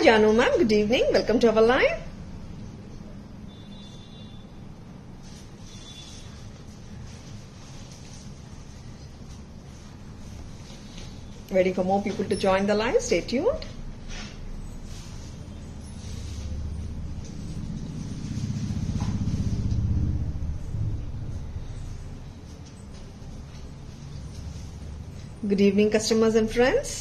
Janu ma'am, good evening. Welcome to our live. Waiting for more people to join the live. Stay tuned. Good evening, customers and friends.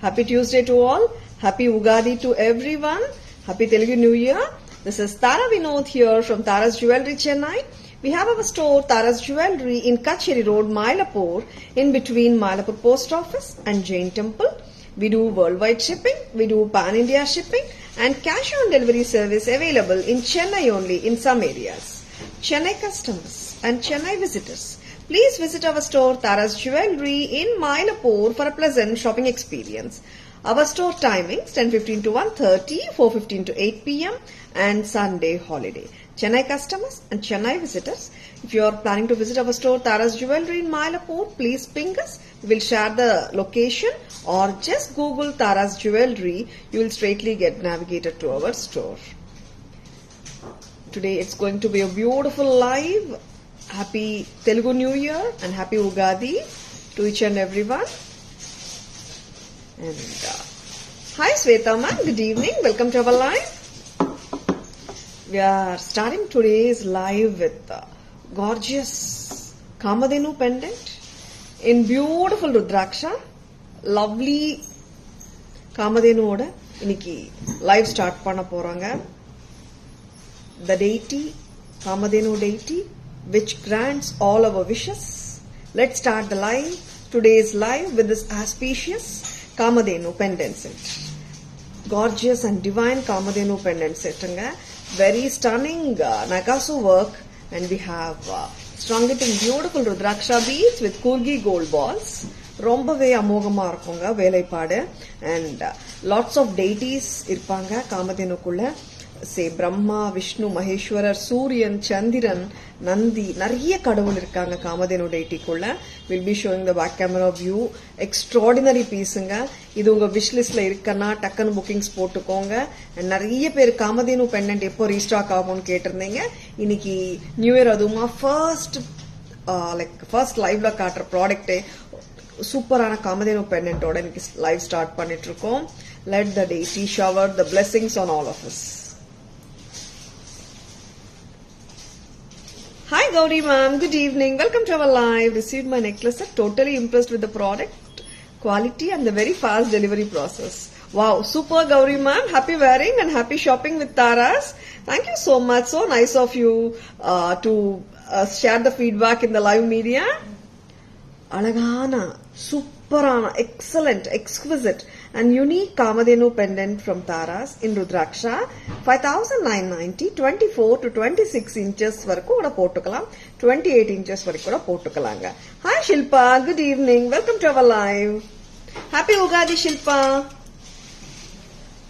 Happy Tuesday to all. Happy Ugadi to everyone. Happy Telugu New Year. This is Tara Vinod here from Tara's Jewelry, Chennai. We have our store Tara's Jewelry in Kacheri Road, Mylapore, in between Mylapore Post Office and Jain Temple. We do worldwide shipping, we do pan-India shipping and cash on delivery service available in Chennai only in some areas. Chennai customers and Chennai visitors, please visit our store Tara's Jewelry in Mylapore for a pleasant shopping experience. Our store timings 10:15 to 1:30, 4:15 to 8 p.m. and Sunday holiday. Chennai customers and Chennai visitors, if you are planning to visit our store Tara's Jewelry in Mylapore, please ping us. We will share the location or just Google Tara's Jewelry. You will straightly get navigated to our store. Today it's going to be a beautiful live. Happy Telugu New Year and Happy Ugadi to each and everyone. And hi Sweta ma'am, good evening. Welcome to our live. We are starting today's live with gorgeous Kamadhenu pendant in beautiful Rudraksha. Lovely Kamadhenu oda இன்னைக்கு live start பண்ண போறாங்க. The deity, Kamadhenu deity, which grants all our wishes. Let's start the live. Today's live with this auspicious Kamadhenu pendant set. Gorgeous and divine Kamadhenu pendant set. Very stunning Nagasu work, and we have strung it in beautiful Rudraksha beads with Kurgi gold balls. ரொம்பவே அமோகமா இருக்குங்க வேலைப்பாடு. And lots of deities இருப்பாங்க காமதேனுக்குள்ள. Say Brahma, Vishnu, Maheshwarar, Suryan, Chandiran, Nandi, நிறைய கடவுள் இருக்காங்க Kamadhenu டெய்டிக்குள்ள. We'll be showing the back camera view. Extraordinary pieceங்க. இது உங்க wish லிஸ்ட்ல இருக்கனா டக்கன் புக்கிங்ஸ் போட்டுக்கோங்க. நிறைய பேர் காமதேனு பெண்டன்ட் எப்போ ரீஸ்டாக் ஆகும்னு கேட்டிருந்தீங்க. இன்னைக்கு நியூ இயர் அதுமா ஃபர்ஸ்ட் லைவ்ல காட்டுற ப்ராடக்டே சூப்பரான காமதேனு பெண்டன்ட்டோட இன்னைக்கு லைவ் ஸ்டார்ட் பண்ணிட்டு இருக்கோம். Let the deity shower the blessings on all of us. Hi Gauri ma'am, good evening. Welcome to our live. Received my necklace set. Totally impressed with the product quality and the very fast delivery process. Wow, super Gauri ma'am. Happy wearing and happy shopping with Tara's. Thank you so much. So nice of you to share the feedback in the live media. Alagana, superana, excellent, exquisite and unique Kamadhenu pendant from Tara's in Rudraksha. 5,990, 24 to 26 inches varaku oda pottukalam, 28 inches varaku oda pottukalanga. Hi Shilpa, good evening. Welcome to our live. Happy Ugadi Shilpa.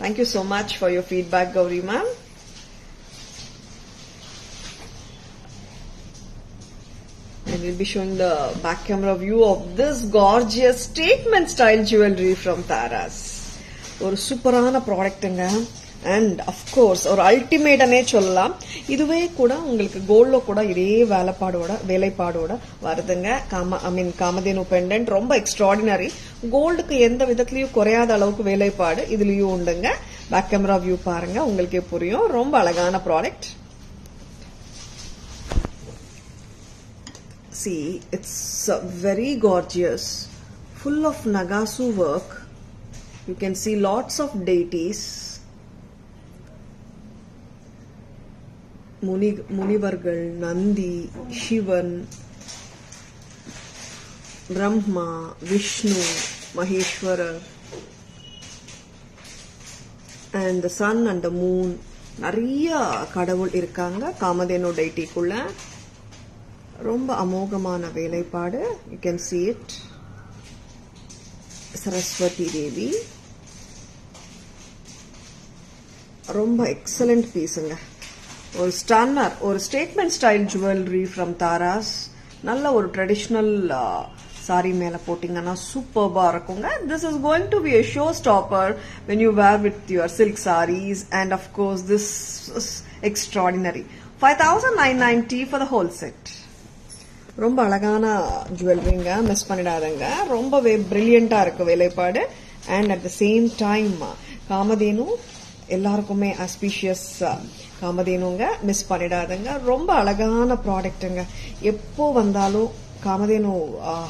Thank you so much for your feedback Gauri ma'am. And we'll be showing the back camera view of this gorgeous statement style jewelry from Tara's. ஒரு சூப்பரான ப்ராடக்ட்டுங்க. And of course ஒரு அல்டிமேட்டனே சொல்லலாம். இதுவே கூட உங்களுக்கு கோல்ட்ல கூட இதே வேலைப்பாடோட வருதுங்க. காமதேனு பெண்டன்ட் ரொம்ப எக்ஸ்ட்ராடினரி. கோல்டுக்கு எந்த விதத்திலயும் குறையாத அளவுக்கு வேலைப்பாடு இதுலயும் உண்டுங்க. பேக் கேமரா வியூ பாருங்க, உங்களுக்கே புரியும். ரொம்ப அழகான product. See, it's very gorgeous, full of Nagasu work. You can see lots of deities. Munivargal, Nandi, Shivan, Brahma, Vishnu, Maheshwarar, and the sun and the moon. நிறைய கடவுள் இருக்காங்க காமதேனு டெய்டிக்குள்ள. ரொம்ப அமோகமான வேலைப்பாடு. You can see it. Saraswati Devi. ரொம்ப excellent பீஸுங்க. ஒரு stunner, ஒரு statement style jewellery from Tara's. நல்ல ஒரு ட்ரெடிஷ்னல் சாரி மேல போட்டீங்கன்னா சூப்பர்பா இருக்குங்க. This is going to be a showstopper when you wear with your silk sarees, and of course this is extraordinary. 5,990 for the whole set. ரொம்ப அழகான ஜுவல்லரிங்க, miss பண்ணிடாதங்க. ரொம்பவே பிரில்லியண்டா இருக்கு வேலைப்பாடு. And at the same time Kamadhenu எல்லாருக்குமே ஆஸ்பீஷியஸ் காமதேனுங்க, மிஸ் பண்ணிடாதங்க. ரொம்ப அழகான ப்ராடக்ட்டுங்க. எப்போ வந்தாலும் காமதேனு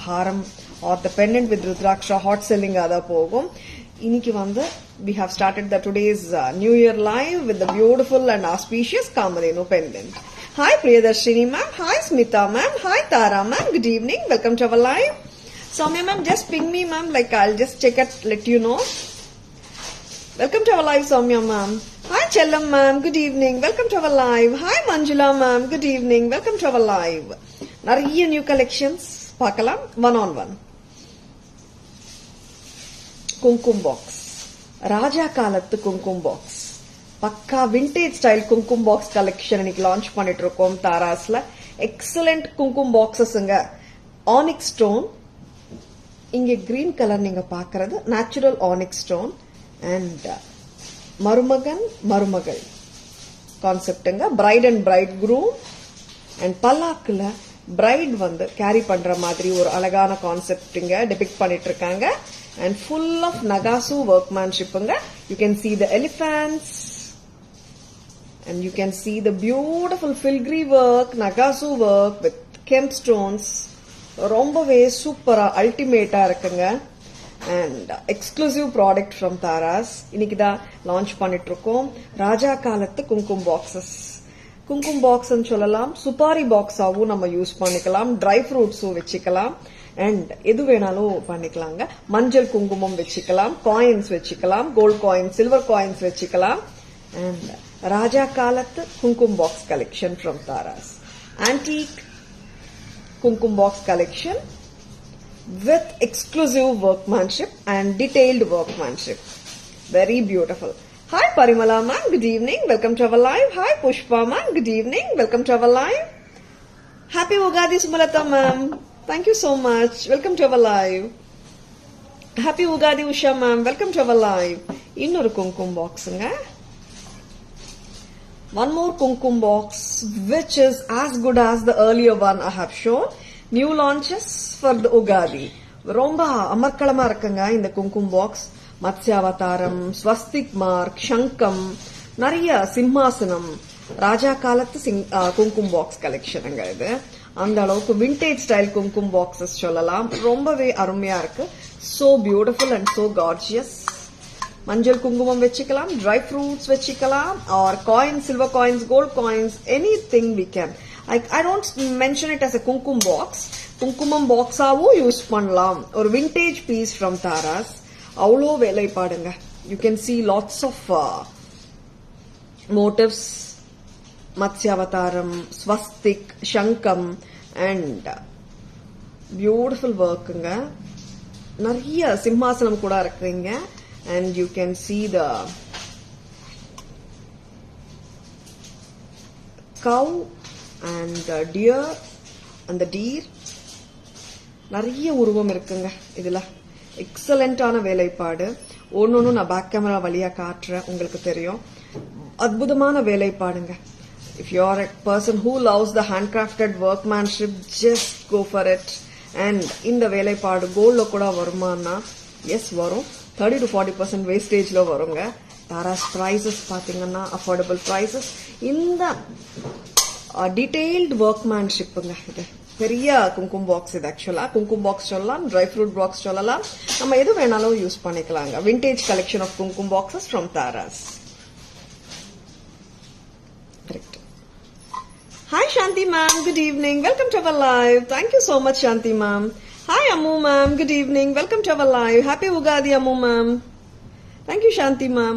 ஹாரம் R the pendant with rudraksha hot selling அதான் போகும். இன்னைக்கு வந்து we have started the today's New Year live with the beautiful and auspicious Kamadhenu pendant. Hi Priyadarshini ma'am, hi Smita ma'am, hi Tara ma'am, good evening, welcome to our live. Soumya ma'am, just ping me ma'am, like I'll just check it, let you know. Welcome to our live Soumya ma'am. Hi Chellam ma'am, good evening, welcome to our live. Hi Manjula ma'am, good evening, welcome to our live. Nariya new collections paakalam one on one. Kumkum box, ராஜா காலத்து kumkum box, பக்கா vintage style kumkum box collection இன்னைக்கு launch பண்ணிட்டு இருக்கோம் தாராஸ்ல. Excellent kumkum பாக்ஸஸ்ங்க. Onyx stone, இங்க green colour நீங்க பாக்குறது நேச்சுரல் ஆனிக் ஸ்டோன். அண்ட் மருமகன் மருமகள் கான்செப்டுங்க. Bride and bride groom and பல்லாக்குல பிரைட் வந்து கேரி பண்ற மாதிரி ஒரு அழகான கான்செப்டுங்க டிபிக்ட் பண்ணிட்டு இருக்காங்க. And full of Nagasu workmanship. You can see the elephants and you can see the beautiful filigree work, Nagasu work with Kemp stones. Rombave super ultimate irukanga. And exclusive product from Taras. Inikida launch pannitrukom. Raja Kalathu kumkum boxes. Kumkum box and sollalam, supari box avu nama use pannikalam, dry fruits vechikalam. And எது வேணாலும் பண்ணிக்கலாங்க. மஞ்சள் குங்குமம் வச்சுக்கலாம், coins வச்சுக்கலாம், gold coins, silver coins வச்சுக்கலாம். And ராஜா காலத்து குங்குமம் box collection from Taras. Antique குங்குமம் box collection with exclusive workmanship and detailed workmanship. Very beautiful. Hi Parimala ma'am, good evening, welcome to our live. Hi Pushpa ma'am, good evening, welcome to our live. Happy Ugadi Sumalata ma'am. Thank you so much. Welcome to our live. Happy Ugadi Usha ma'am. Welcome to our live. Innoru kumkum box nga. One more kumkum box which is as good as the earlier one I have shown. New launches for the Ugadi. Romba amarkalama irukanga in the kumkum box. Matsyavataram, Swastik mark, Shankam, Nariya Simhasanam, Raja Kalathu kumkum box collection anga idu. அந்த அளவுக்கு vintage style Kumkum boxes சொல்லலாம். ரொம்பவே அருமையா இருக்கு. So beautiful and so gorgeous. மஞ்சள் குங்குமம் வச்சுக்கலாம், dry fruits வச்சுக்கலாம், or coins, silver coins, gold coins, anything we can. I don't mention it as a kumkum box. குங்குமம் பாக்ஸாவும் யூஸ் பண்ணலாம். ஒரு விண்டேஜ் பீஸ் ஃப்ரம் தாராஸ். அவ்வளோ வேலைப்பாடுங்க. You can see lots of motifs. மத்ஸ்யாவதாரம், ஸ்வஸ்திக், சங்கம் அண்ட் பியூட்டிஃபுல் ஒர்க்குங்க. நிறைய சிம்ஹாசனம் கூட இருக்குங்க. And you can see the cow and deer அந்த டீர். நிறைய உருவம் இருக்குங்க இதுல. எக்ஸலண்டான வேலைப்பாடு. ஒன்னொன்னு நான் பேக் கேமரா வழியா காட்டுறேன், உங்களுக்கு தெரியும். அற்புதமான வேலைப்பாடுங்க. If you are a person who loves the handcrafted workmanship, just go for it. And இந்த வேலைப்பாடு கோல்ட்ல கூட வருமானா? எஸ் வரும். 30 to 40% வேஸ்டேஜ்ல வருங்க. தாராஸ் பிரைசஸ் பாத்தீங்கன்னா அஃபோர்டபுள் பிரைசஸ். இந்த டீடைல்டு ஒர்க்மேன்ஷிப்புங்க. இது பெரிய கும்கும் பாக்ஸ். இது ஆக்சுவலா கும்கும் பாக்ஸ் சொல்லலாம், ட்ரை ஃப்ரூட் பாக்ஸ் சொல்லலாம். நம்ம எது வேணாலும் யூஸ் பண்ணிக்கலாங்க. Vintage collection of kumkum boxes from Taras. Correct. Hi Shanti ma'am, good evening, welcome to our live. Thank you so much Shanti ma'am. Hi Ammu ma'am, good evening, welcome to our live. Happy Ugadi Ammu ma'am. Thank you Shanti ma'am.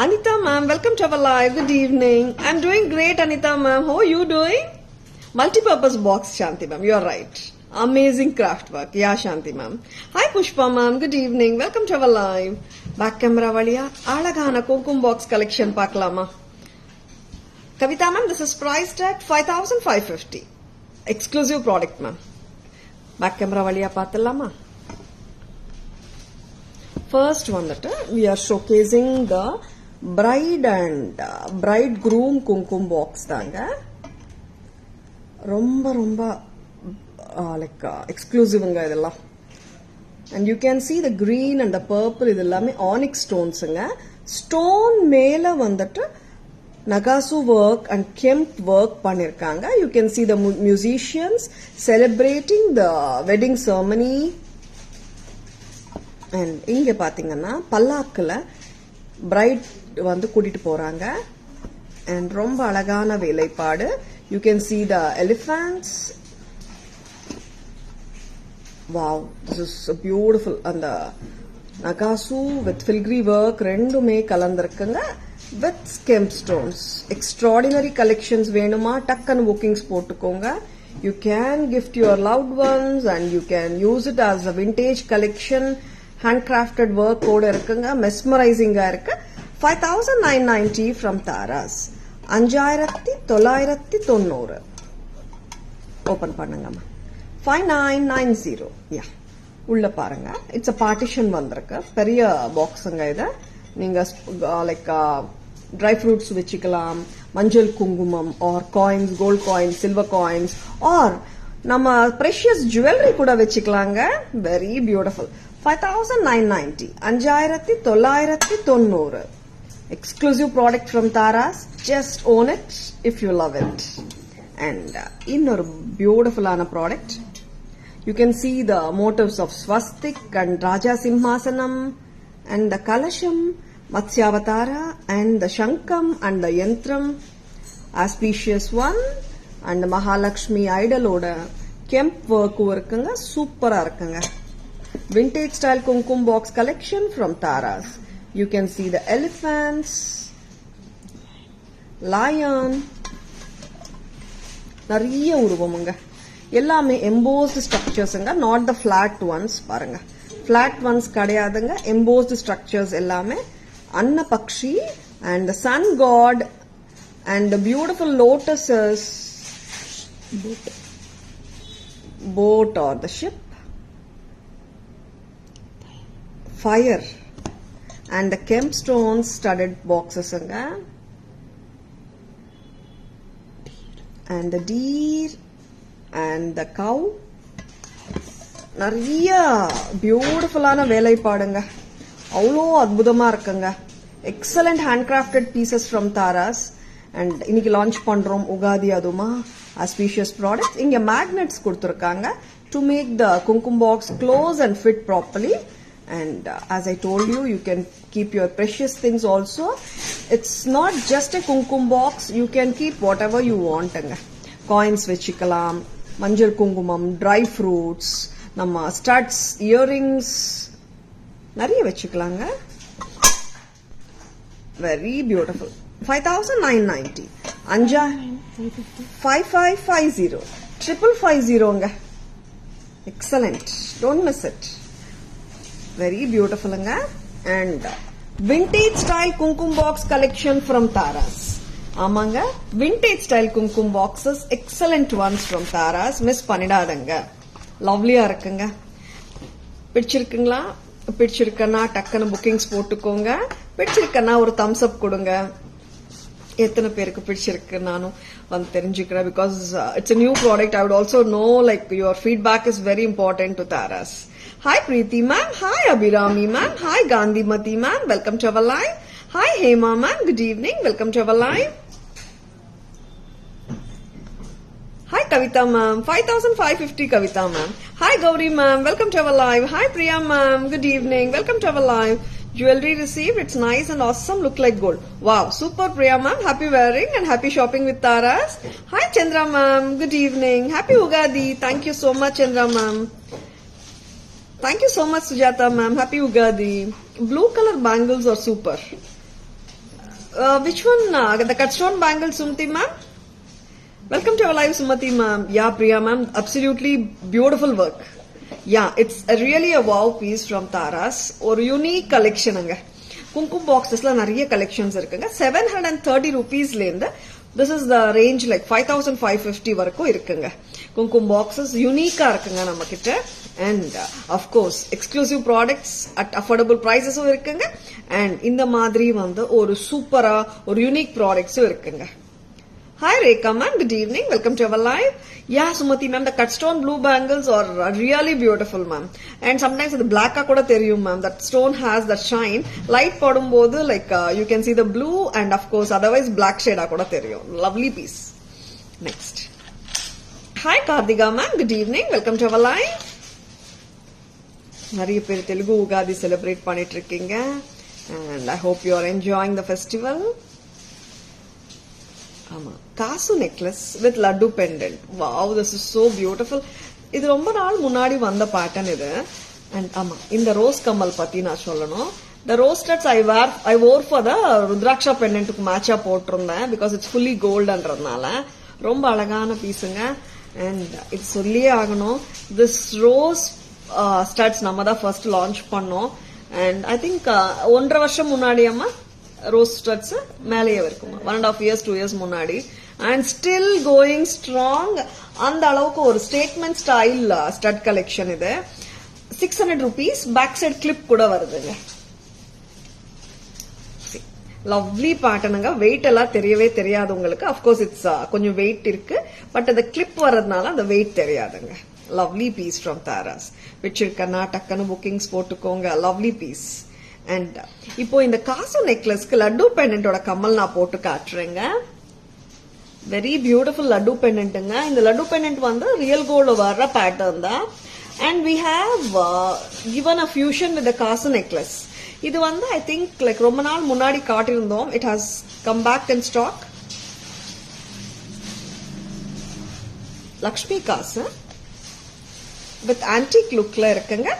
Anita ma'am, welcome to our live, good evening. I'm doing great Anita ma'am, how are you doing? Multi-purpose box Shanti ma'am, you are right. Amazing craft work. Yeah Shanti ma'am. Hi Pushpa ma'am, good evening, welcome to our live. Back camera valiya alagana kumkum box collection paakalama. Kavita ma'am, this is priced at 5,550. Exclusive product ma'am. Back camera வழியா பார்த்துடலாமா? First வந்துட்டு we are showcasing the bride and bride groom குங்குமம் box தாங்க. ரொம்ப ரொம்ப like எக்ஸ்க்ளூசிவ்ங்க இதெல்லாம். And you can see the green and the purple இது எல்லாமே onyx stonesங்க. ஸ்டோன் மேல வந்துட்டு நகாசு ஒர்க் அண்ட் கெம்ப் ஒர்க் பண்ணிருக்காங்க. You can see the musicians celebrating the wedding ceremony. And இங்க பாத்தீங்கன்னா பல்லாக்குல பிரைட் வந்து கூட்டிட்டு போறாங்க. And ரொம்ப அழகான வேலைப்பாடு. You can see the elephants. Wow, this is so beautiful. And the Nagasu with filigree work ரெண்டுமே கலந்திருக்குங்க. With kemp stones. Extraordinary collections வேணுமா டக்கன் bookings போட்டுக்கோங்க. You can gift your loved ones and you can use it as a vintage collection. Handcrafted work கோட இருக்குங்க. Mesmerizing இருக்கு. 5,990 from Taras. 5,990. Open பண்ணுங்கம்மா. 5,990. Yeah. உள்ள பாருங்க. It's a partition வந்திருக்கு. பெரிய பாக்ஸ்ங்க இது. நீங்க லைக் ட்ரை ஃப்ரூட்ஸ் வச்சுக்கலாம், மஞ்சள் குங்குமம் or coins, gold coins, silver coins or நம்ம ப்ரெஷியஸ் ஜுவல்லரி கூட வச்சுக்கலாங்க. Very beautiful. 5,990. 5,990. Exclusive product from Taras. Just own it if you love it. And இன்னொரு பியூட்டிஃபுல்லான product. You can see the motifs of swastik and Raja Simhasanam and the Kalasham, Matsyavatara and the Shankam and the Yantram, auspicious one and the Mahalakshmi idol oda kemp work இருக்குங்க. சூப்பரா இருக்குங்க. Vintage style kumkum box collection from Taras. You can see the elephants, lion, நிறைய உருவமுங்க. எல்லாமே embossed structuresங்க, not the flat ones. பாருங்க, flat ones கிடையாதுங்க. embossed structures எல்லாமே. Anna Pakshi and the sun god and the beautiful lotuses, boat or the ship, fire and the kemp stones studded boxes and the deer and the cow. நிறைய பியூட்டிஃபுல்லான வேலைப்பாடுங்க. அவ்வளோ அற்புதமா இருக்குங்க. Excellent handcrafted pieces from Taras. And இன்னைக்கு launch பண்றோம் உகாதி அதுமா auspicious product. இங்க magnets கொடுத்துருக்காங்க டு மேக் த குங்குமம் box close and fit properly. And as I told you, you can keep your precious things also. It's not just a kumkum box. You can keep whatever you want. Coins vechikalam, manjal kungumam, dry fruits, nama studs, earrings, nariya vechikalaanga. Very beautiful. 5,990. 5,550. 5,550. Excellent. Don't miss it. Very beautiful and vintage style kumkum box collection from Taras. ஆமாங்க, vintage style kumkum boxes, excellent ones from Taras. Miss பண்ணிடாதங்க. லவ்லியா இருக்குங்க. பிடிச்சிருக்குங்களா? பிடிச்சிருக்கனா டக்குன்னு bookings போட்டுக்கோங்க. பிடிச்சிருக்கனா ஒரு Thums அப் கொடுங்க. எத்தனை பேருக்கு பிடிச்சிருக்கு நானும் வந்து தெரிஞ்சுக்கிறேன். Because it's a new product. I would also know like your feedback is very important to Taras. Hi Preeti ma'am, hi Abhirami ma'am, hi Gandhimati ma'am, welcome to our live. Hi Hema ma'am, good evening, welcome to our live. Hi Kavita ma'am, 5,550 Kavita ma'am. Hi Gauri ma'am, welcome to our live. Hi Priya ma'am, good evening, welcome to our live. Jewelry received, it's nice and awesome, look like gold. Wow, super Priya ma'am, happy wearing and happy shopping with Taras. Hi Chandra ma'am, good evening, happy Ugadi. Thank you so much Chandra ma'am. Thank you so much Sujata ma'am, happy Ugadi. Blue color bangles are super. Which one? The cut stone bangles, Sumati ma'am. Welcome to our live Sumati ma'am. Yeah Priya ma'am, absolutely beautiful work. Yeah, it's really a wow piece from Taras. Or unique collection anga. Kumkum boxes la nariya collections irukanga. 730 rupees lenda. This is the range like 5,550 varaku irukanga. குங்குமம் boxes யூனிக்கா இருக்குங்க நம்ம கிட்ட. And of course exclusive products at affordable பிரைசஸும் இருக்குங்க. And இந்த மாதிரி ஒரு சூப்பரா ஒரு யூனிக் ப்ராடக்ட்ஸும் இருக்குங்க. Hi Rekha ma'am, good evening. Welcome to our live. Yeah, Sumati ma'am, the cut stone blue bangles are really beautiful ma'am. And sometimes the black kuda theriyum ma'am. That stone has that shine. Light podumbodhu like you can see the blue and of course otherwise black shade kuda theriyum. Lovely piece. Next. Hi Karthika ma'am, good evening. Welcome to our live. Nariya per Telugu Ugadi celebrate pannit irukkinga and I hope you are enjoying the festival. காசு necklace with laddu pendant. Wow, this is so beautiful. இது ரொம்ப நாள் முன்னாடி வந்த pattern இது. And ஆமா, இந்த rose கம்மல் பத்தி நான் சொல்லணும். The rose studs I wore for the rudraksha பெண்டன்ட்டுக்கு மேட்சா போட்டிருந்தேன் பிகாஸ் இட்ஸ் ஃபுல்லி கோல்டுன்றதுனால. ரொம்ப அழகான பீஸுங்க. அண்ட் இது சொல்லியே ஆகணும், திஸ் ரோஸ் ஸ்டட்ஸ் நம்ம தான் ஃபர்ஸ்ட் லான்ச் பண்ணோம். அண்ட் ஐ திங்க் 1.5 வருஷம் முன்னாடி அம்மா ரோஸ் ஸ்டட்ஸ் மேலேயே இருக்குமா, 1.5 years 2 years முன்னாடி. And still going strong. அந்த அளவுக்கு ஒரு ஸ்டேட்மெண்ட் ஸ்டைல் ஸ்டட் கலெக்ஷன் இது. 600 rupees. பேக் சைட் கிளிப் கூட வருதுங்க. லவ்லி பேட்டர்னுங்க. வெயிட் எல்லாம் தெரியவே தெரியாது உங்களுக்கு. அப்கோர்ஸ் இட்ஸ் கொஞ்சம் வெயிட் இருக்கு, பட் அந்த கிளிப் வர்றதுனால அந்த வெயிட் தெரியாதுங்க. Lovely piece from Taras. வச்சிருக்கனா டக்குன்னு புக்கிங்ஸ் போட்டுக்கோங்க. Lovely piece. அண்ட் இப்போ இந்த காசு நெக்லஸ்க்கு லட்டு பெண்டன்டோட கம்மல் நான் போட்டு காட்டுறேங்க. வெரி பியூட்டிஃபுல் லட்டு பெண்டன்ட்டுங்க. இந்த லட்டு பெண்டன்ட் ரியல் கோல்டு வர்ற பேட்டர்ன் தான். And we have given a fusion with the kasu necklace. இது ஐ திங்க் லைக் ரொம்ப நாள் முன்னாடி காட்டியிருந்தோம். It has come back in stock. Lakshmi kasu with antique லுக்ல இருக்குங்க.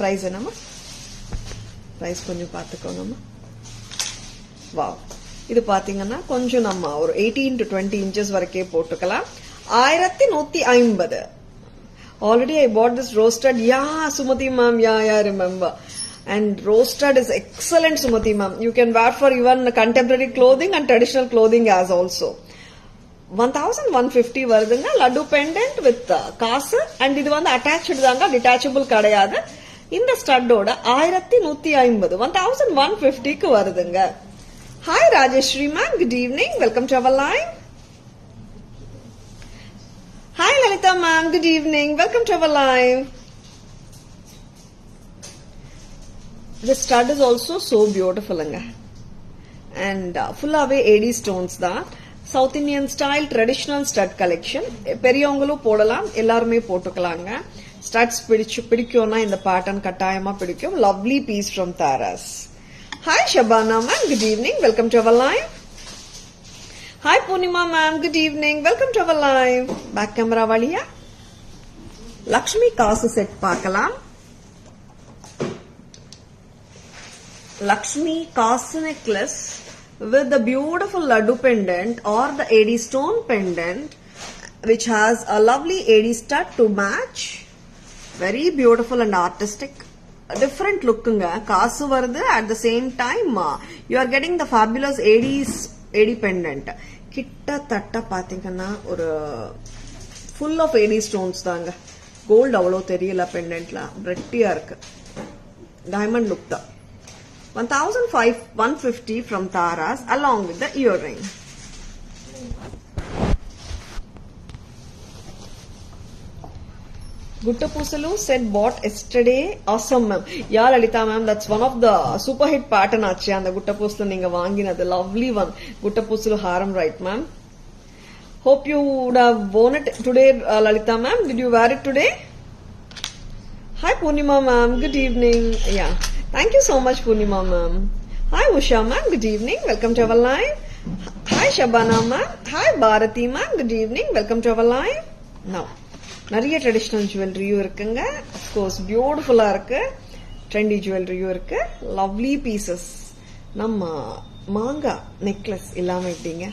பிரைஸ் என்னம்மா? பிரைஸ் கொஞ்சம் பார்த்துக்கோங்கம்மா. வாவ், இது பாத்தீங்கன்னா கொஞ்சம் நம்ம ஒரு 18 to 20 inches வரைக்கே போட்டுக்கலாம். 1150. Already I bought this roasted. Yeah, Sumati ma'am. Yeah, remember. And roasted is excellent, Sumati ma'am. You can wear for even contemporary clothing and traditional clothing as also. 1150 வருதுங்க. Laddu pendant with காசு. And இது attach தாங்க, detachable கிடையாது. இந்த ஸ்டட்டோட 1150 1150க்கு வருதுங்க. Hi Rajashree ma'am, good evening. Welcome to our live. Hi Lalitha ma'am, good evening. Welcome to our live. The stud is also so beautiful anga. And fullaவே AD stones தான். South Indian style traditional stud collection. பெரியவங்களும் போடலாம், எல்லாருமே போட்டுக்கலாங்க. Studs பிடிக்கும்னா இந்த pattern கட்டாயமா பிடிக்கும். Lovely piece from Taras. Hi Shabana ma'am, good evening. Welcome to our live. Hi Purnima ma'am, good evening. Welcome to our live. Back camera valiya. Lakshmi காசு set பார்க்கலாம். Lakshmi காசு necklace with the beautiful laddu pendant or the AD stone pendant which has a lovely AD stud to match. Very beautiful and artistic. Different looking. Kasu varudhu at the same time you are getting the fabulous AD pendant. Kitta tatta pathina or full of AD stones தாங்க. Gold avlo theriyala pendant la brettiya irukku. Diamond look da. 150 from Taras along with the earring. Guttapusalu said bought yesterday. Awesome ma'am. Yeah Lalita ma'am, that's one of the super hit pattern achi and the Guttapusalu neenga vaanginadu. Lovely one. Guttapusalu haram, right ma'am? Hope you would have worn it today, Lalita ma'am. Did you wear it today? Hi Purnima ma'am, good evening. Yeah, thank you so much Purnima ma'am. Hi Usha ma'am, good evening. Welcome to our live. Hi Shabana ma'am. Hi Bharati ma'am, good evening. Welcome to our live. Now நிறைய traditional ஜுவல்லரியும் இருக்குங்க. Of course பியூட்டிஃபுல்லா இருக்கு. Trendy ஜுவல்லரியும் இருக்கு. Lovely pieces. நம்ம மாங்கா necklace இல்லாம எப்படிங்க?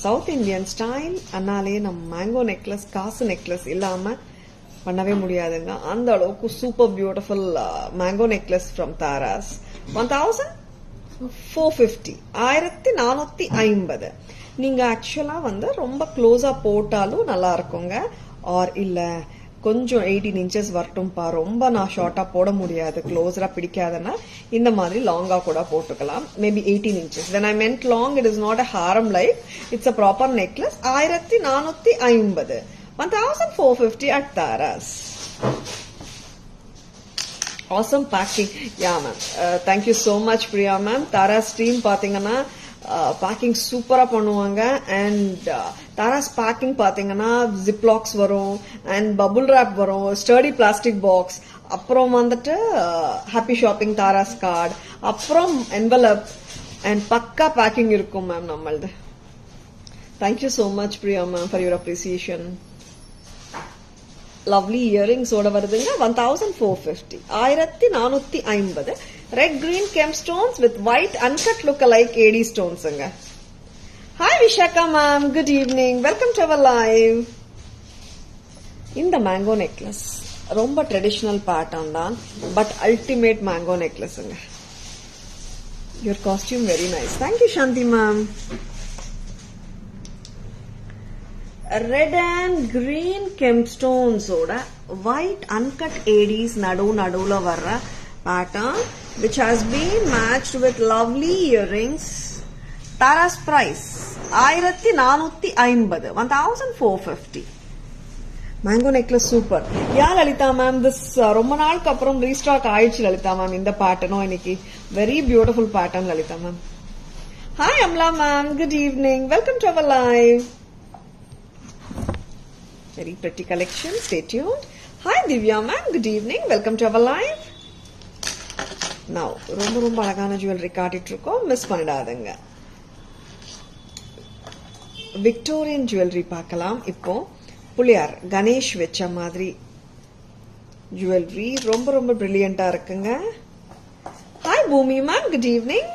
South Indian style அண்ணாலே நம்ம மேங்கோ நெக்லஸ் காசு நெக்லஸ் இல்லாம பண்ணவே முடியாதுங்க. அந்த அளவுக்கு super beautiful mango necklace from Tara's. 1450 1450. நீங்க ஆக்சுவலா ரொம்ப க்ளோஸா போட்டாலும் நல்லா இருக்குங்க. ஆர் இல்ல கொஞ்சம் 18 இன்ச்சஸ் வரட்டும்பா, ரொம்ப நான் ஷார்ட்டா போட முடியாது, க்ளோஸரா பிடிக்காதுன்னா இந்த மாதிரி லாங்கா கூட போட்டுக்கலாம். Maybe 18 inches. when I meant long, it is not a harem like, it's a proper necklace. 1450, 1450 at Taras. Awesome packing. Yeah ma'am, thank you so much Priya ma'am. Taras team பாத்தீங்கன்னா பேக்கிங் சூப்பரா பண்ணுவாங்க. And Tara's packing பாத்தீங்கன்னா ஜிப்லாக்ஸ் வரும், and bubble rape வரும், sturdy plastic box, அப்புறம் happy shopping Tara's card, அப்புறம் envelope, and பக்கா packing இருக்கும் மேம் நம்மளது. Thank you so much Priya ma'am for your appreciation. Lovely earrings ஓட வருதுங்க. 1450, 1450. Red green gemstones with white uncut look-alike AD stones. Hi Vishaka ma'am, good evening. Welcome to our live. In the mango necklace, romba traditional pattern dhaan, but ultimate mango necklace. Your costume very nice. Thank you Shanti ma'am. Red and green gemstones oda white uncut ADs nadula varra pattern, which has been matched with lovely earrings. Tara's price 1450, 1450. Mango necklace super. Yeah Lalita ma'am, this ரொம்ப நாளுக்கு அப்புறம் restock ஆயிடுச்சு Lalita ma'am இந்த பேட்டர்னும் இன்னைக்கு. Very beautiful pattern Lalita ma'am. Hi Amla ma'am, good evening. Welcome to our live. Very pretty collection. Stay tuned. Hi Divya ma'am, good evening. Welcome to our live. Now ரொம்ப அழகான jewellery காட்டிட்டு இருக்கோம், miss பண்ணிடாதீங்க. Victorian jewellery பார்க்கலாம். இப்போ புலியார் கணேஷ் வச்ச மாதிரி jewellery ரொம்ப பிரில்லியண்டா இருக்குங்க. Hi Bhoomi ma'am, good evening.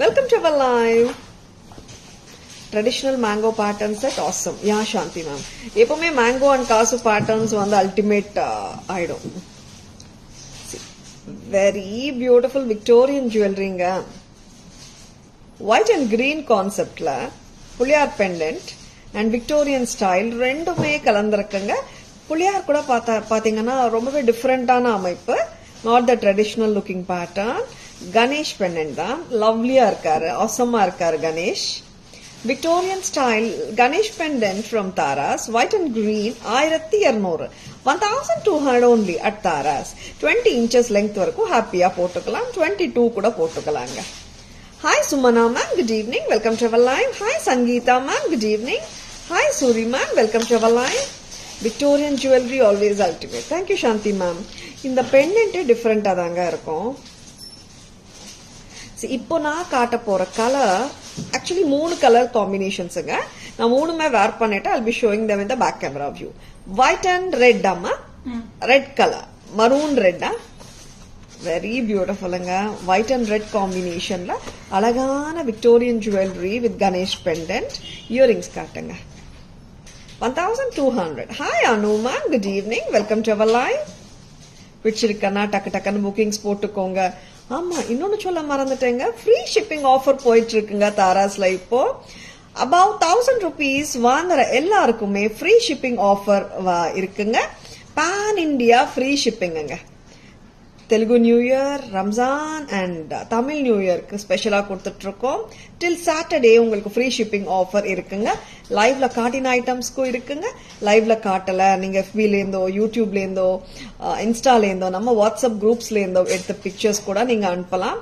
Welcome to our live. Traditional mango pattern set awesome. Yeah Shanti ma'am, எப்பவுமே mango and kasu patterns ultimate ஆயிடும். வெரி பியூட்டிஃபுல் விக்டோரியன் ஜுவல்லரிங்க. ஒயிட் அண்ட் கிரீன் கான்செப்ட்ல புலியார் பெண்டன்ட் அண்ட் விக்டோரியன் ஸ்டைல் ரெண்டுமே கலந்துருக்குங்க. புலியார் கூட பாத்தீங்கன்னா ரொம்பவே டிஃப்ரெண்டான அமைப்பு, not the traditional looking pattern. Ganesh pendant தான், லவ்லியா இருக்காரு, ஆசமா இருக்காரு Ganesh. Victorian style Ganesh pendant from Taras, white and green, 1200, 1200 only at Taras. 20 inches length varaku happy ah potukalam, 22 kuda potukalanga. Hi Sumana ma'am, good evening. Welcome to our live. Hi Sangeeta ma'am, good evening. Hi Suri ma'am, welcome to our live. Victorian jewelry always ultimate. Thank you Shanti ma'am. இந்த pendant different தாங்க இருக்கும். இப்போ நான் காட்ட போற colour actually 3 colour காம்பினேஷன்ஸுங்க. நான் 3மே வேர் பண்ணிட்டு I'll be showing them in the back camera view. White and red அம்மா, ரெட் கலர், மரூன் ரெட்டா, வெரி பியூட்டிஃபுல்லுங்க. ஒயிட் அண்ட் ரெட் காம்பினேஷன்ல அழகான Victorian jewellery with Ganesh pendant. Earrings காட்டுங்க. 1200. Hi Anu ma'am, good evening. Welcome to our live. பிடிச்சிருக்கனா டக்குன்னு bookings போட்டுக்கோங்க. ஆமா, இன்னொன்னு சொல்ல மறந்துட்டேங்க, ஃப்ரீ ஷிப்பிங் ஆஃபர் போயிட்டு இருக்குங்க தாராஸ்ல. இப்போ above 1000 rupees வாங்குற எல்லாருக்குமே ஃப்ரீ ஷிப்பிங் ஆஃபர் இருக்குங்க. பான் இந்தியா ஃப்ரீ ஷிப்பிங்க. Telugu new year, Ramzan and Tamil new இயருக்கு ஸ்பெஷலா கொடுத்துட்டு இருக்கோம். டில் சாட்டர்டே உங்களுக்கு ஃப்ரீ ஷிப்பிங் ஆஃபர் இருக்குங்க. லைவ்ல காட்டின ஐட்டம்ஸ்க்கும் இருக்குங்க. லைவ்ல காட்டல, நீங்க எஃபில இருந்தோ, யூடியூப்ல இருந்தோ, இன்ஸ்டால இருந்தோ, நம்ம வாட்ஸ்அப் குரூப்ஸ்ல இருந்தோ எடுத்த பிக்சர்ஸ் கூட நீங்க அனுப்பலாம்.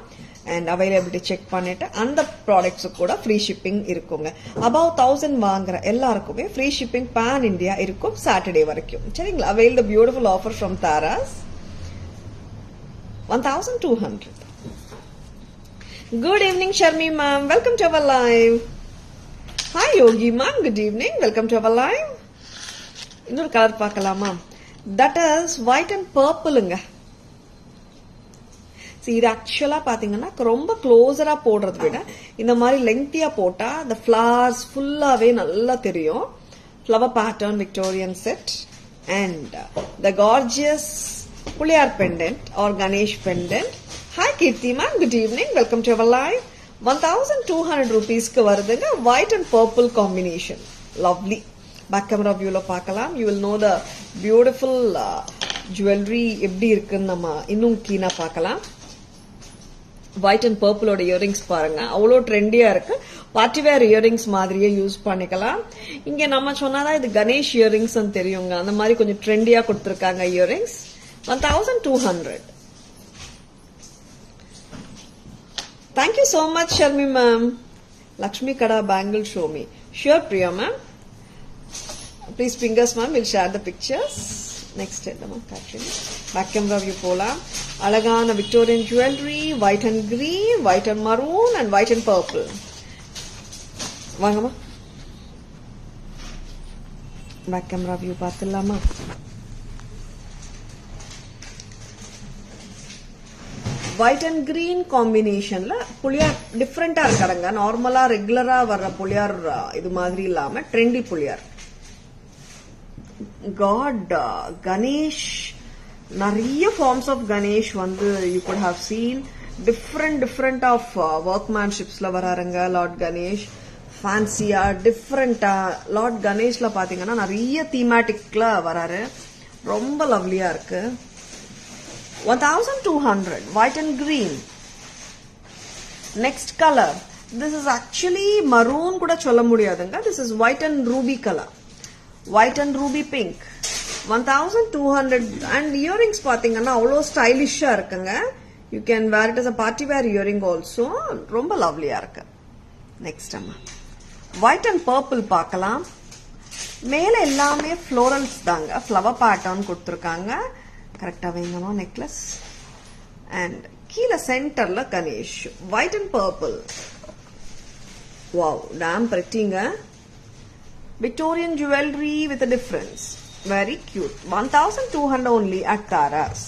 அண்ட் அவைலபிலிட்டி செக் பண்ணிட்டு அந்த ப்ராடக்ட்ஸு கூட ஃப்ரீ ஷிப்பிங் இருக்குங்க. above 1000 வாங்குற எல்லாருக்குமே ஃப்ரீ ஷிப்பிங் பான் இந்தியா இருக்கும் சாட்டர்டே வரைக்கும். சரிங்களா? Avail the beautiful offer from Tara's. 1200. Good evening Sharmi ma'am, welcome to our live. Hi Yogi ma'am, good evening, welcome to our live. இன்னொரு colour பார்க்கலாமா? That is white and purpleங்க. இது ஆக்சுவலா பாத்தீங்கன்னா ரொம்ப க்ளோஸரா போடுறத விட இந்த மாதிரி லெங்தியா போட்டா the flowers ஃபுல்லாவே நல்லா தெரியும். Flower pattern Victorian set and the gorgeous Puliyar pendant or Ganesh pendant. Hi Kirti ma'am, good evening, welcome to our live. 1200 rupeesக்கு வருதுங்க. White and purple combination. Lovely. Back camera view la paakalam. You will know the beautiful jewelry எப்படி இருக்குன்னு நம்ம இன்னும் கீனா பார்க்கலாம். White and purple ஓட earrings பாருங்க, அவ்வளோ ட்ரெண்டியா இருக்கு. பார்ட்டி வேர் இயரிங்ஸ் மாதிரியே யூஸ் பண்ணிக்கலாம். இங்க நம்ம சொன்னாதான் இது கணேஷ் இயரிங்ஸ் தெரியுங்க, அந்த மாதிரி கொஞ்சம் ட்ரெண்டியா கொடுத்திருக்காங்க earrings. 1200. Thank you so much, Sharmi ma'am. Lakshmi Kada bangle show me. Sure, Priya ma'am. Please fingers ma'am, we'll share the pictures. Next ma'am, back camera view pola. Alagana Victorian jewelry, white and green, white and maroon, and white and purple. Vanga ma. Back camera view pathilama. White and green combination la puliyar different ah irukanga. Normala regular ah varra puliyar idu madri illama trendy puliyar. God, Ganesh, nariya forms of Ganesh vandu you could have seen different of workmanships la vararanga. Lord Ganesh fancy different Lord Ganesh la pathina nariya thematic la vararu, romba lovely ah irukku. 1200 white and green. Next color, this is actually maroon kuda solla mudiyadunga. This is white and ruby color, white and ruby pink. 1200. and earrings pathina avlo stylish ah irukanga. You can wear it as a party wear earring also, romba lovely ah irukku. Next amma white and purple paakalam. மேல எல்லாமே florals தாங்க, flower pattern கொடுத்திருக்காங்க. கரெக்டா வைங்கமா necklace. and கீழ சென்டர்ல Ganesh, white and purple. wow, damn prettyங்க. Victorian jewelry with a difference, very cute. 1200 only at Tara's.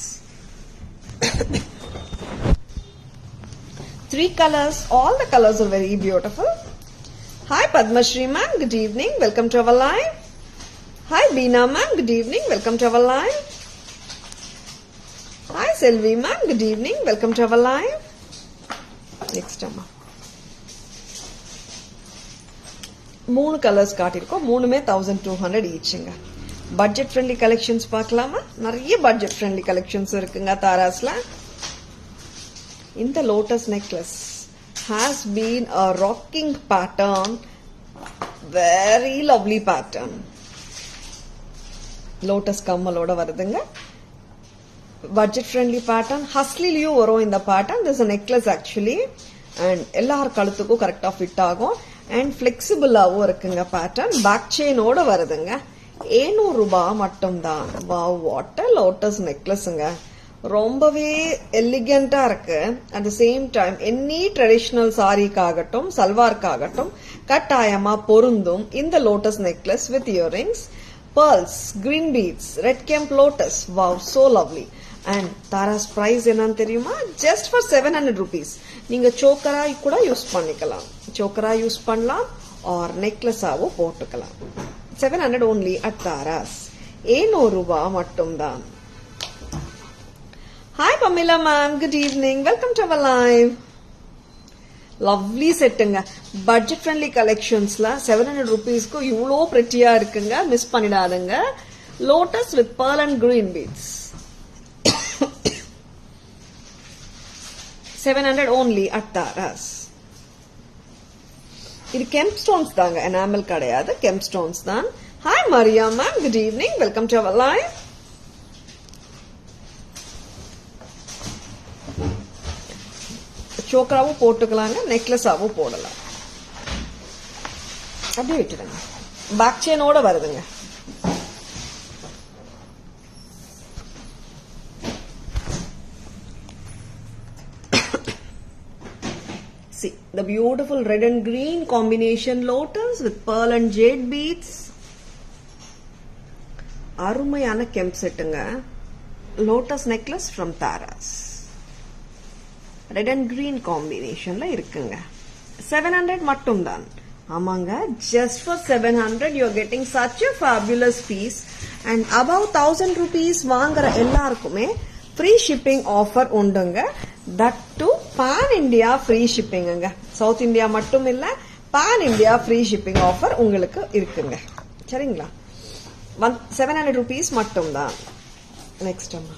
3 colors, all the colors are very beautiful. Hi Padma Shri ma'am, good evening, welcome to our live. Hi Beena ma'am, good evening, welcome to our live. Hi Selvi ma'am, good evening, welcome to our live. Next amma 3 colors காட்டிருக்கோம், மூணுமே 1200 ஈச்ங்க. Budget friendly collections பார்க்கலாமா? நிறைய budget friendly collections இருக்குங்க தாராஸ்ல. இந்த lotus necklace has been a rocking pattern, very lovely pattern. Lotus கம்மலோட வருதுங்க. Budget friendly pattern, ஹஸ்லிலயும் வரும் இந்த pattern. This necklace actually and எல்லார் கழுத்துக்கும் கரெக்டா ஃபிட் ஆகும் அண்ட் பிளெக்சிபிளாவும் இருக்குங்க பேட்டர்ன். பேக் செயினோட வருதுங்க. 700 ரூபாய் மட்டும் தான். வாட் அ லோட்டஸ் நெக்லஸ்ங்க, ரொம்பவே எலிகண்டா இருக்கு. At the same time any traditional சாரிக்காகட்டும் சல்வார்க்காகட்டும் கட்டாயமா பொருந்தும் இந்த lotus necklace with earrings, pearls, green beads, red kemp lotus. Wow, so lovely. And Tara's price என்னன்னு தெரியுமா? Just for 700 rupees. நீங்க சோக்கரா கூட யூஸ் பண்ணிக்கலாம், சோக்கரா யூஸ் பண்ணலாம் or necklace ஆவோ போட்டுக்கலாம். 700 only at Tara's. 700 ரூபாய் மட்டும் தான். Hi Pamela ma'am, good evening, welcome to our live. Lovely செட்டுங்க. பட்ஜெட் ஃப்ரெண்ட்லி கலெக்ஷன்ஸ்ல 700 rupeesக்கு இவ்வளோ பிரிட்டியா இருக்குங்க, மிஸ் பண்ணிடாதுங்க. Lotus with pearl and green beads. 700 only at Tara's. இது கெம்ப் ஸ்டோன்ஸ் தாங்க, எனாமல் கிடையாது, கெம்ப் ஸ்டோன்ஸ் தான். Hi Maria ma'am, good evening, welcome to our live. சோக்கராவும் போட்டுக்கலாங்க, நெக்லஸாவும் போடலாம். அப்படியே விட்டுடுங்க. பேக் செயினோட வருதுங்க. See the beautiful red and green combination lotus with pearl and jade beads. அருமையான கெம்ப் செட்டுங்க. Lotus necklace from Tara's. Red and green காம்பினேஷன்ல இருக்குங்க. 700 மட்டும் தான். ஆமாங்க, just for 700 you are getting such a fabulous piece. and above 1000 rupees வாங்குற எல்லாருக்குமே free shipping offer உண்டுங்க. That too pan India free ஷிப்பிங்குங்க. சவுத் இந்தியா மட்டும் இல்ல, pan India free shipping offer உங்களுக்கு இருக்குங்க. சரிங்களா? 700 rupees மட்டும் தான். நெக்ஸ்ட் அம்மா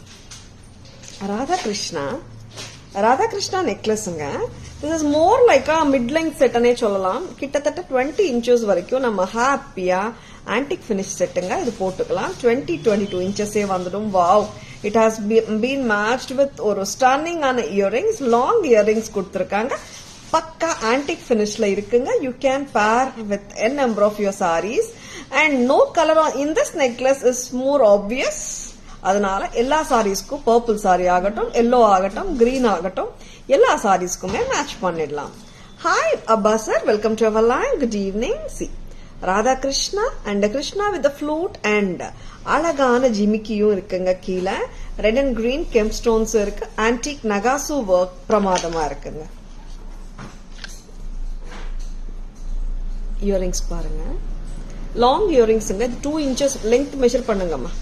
ராதாகிருஷ்ணா நெக்லஸ்ங்க. This is more like a mid length செட்னே சொல்லலாம். கிட்டத்தட்ட 20 inches வரைக்கும் நம்ம ஹாப்பியா ஆன்டிக் ஃபினிஷ் செட்டுங்க. இது போட்டுக்கலாம். 22 inches வந்துடும். Wow, it has been matched with ஒரு ஸ்டன்னிங் ஆன இயரிங்ஸ், லாங் இயரிங்ஸ் கொடுத்துருக்காங்க. பக்கா ஆன்டிக் ஃபினிஷ்ல இருக்குங்க. You can bear with n number of your sarees and no color in this necklace is more obvious. அதனால எல்லா சாரீஸ்க்கும் பர்பிள் சாரி ஆகட்டும், எல்லோ ஆகட்டும், கிரீன் ஆகட்டும், எல்லா சாரீஸ்க்குமே மேட்ச் பண்ணிடலாம். ஹாய் அப்பா sir, welcome to our live. Good evening. See Radha Krishna and Krishna with flute and அழகான ஜிமிக்கியும் இருக்குங்க. கீழே red and green gem stones இருக்கு. ஆன்டிக் நகாசு ஒர்க் பிரமாதமா இருக்குங்க. இயரிங்ஸ் பாருங்க, லாங் இயரிங்ஸ்ங்க. 2 inches லென்த் மெஷர் பண்ணுங்கம்மா.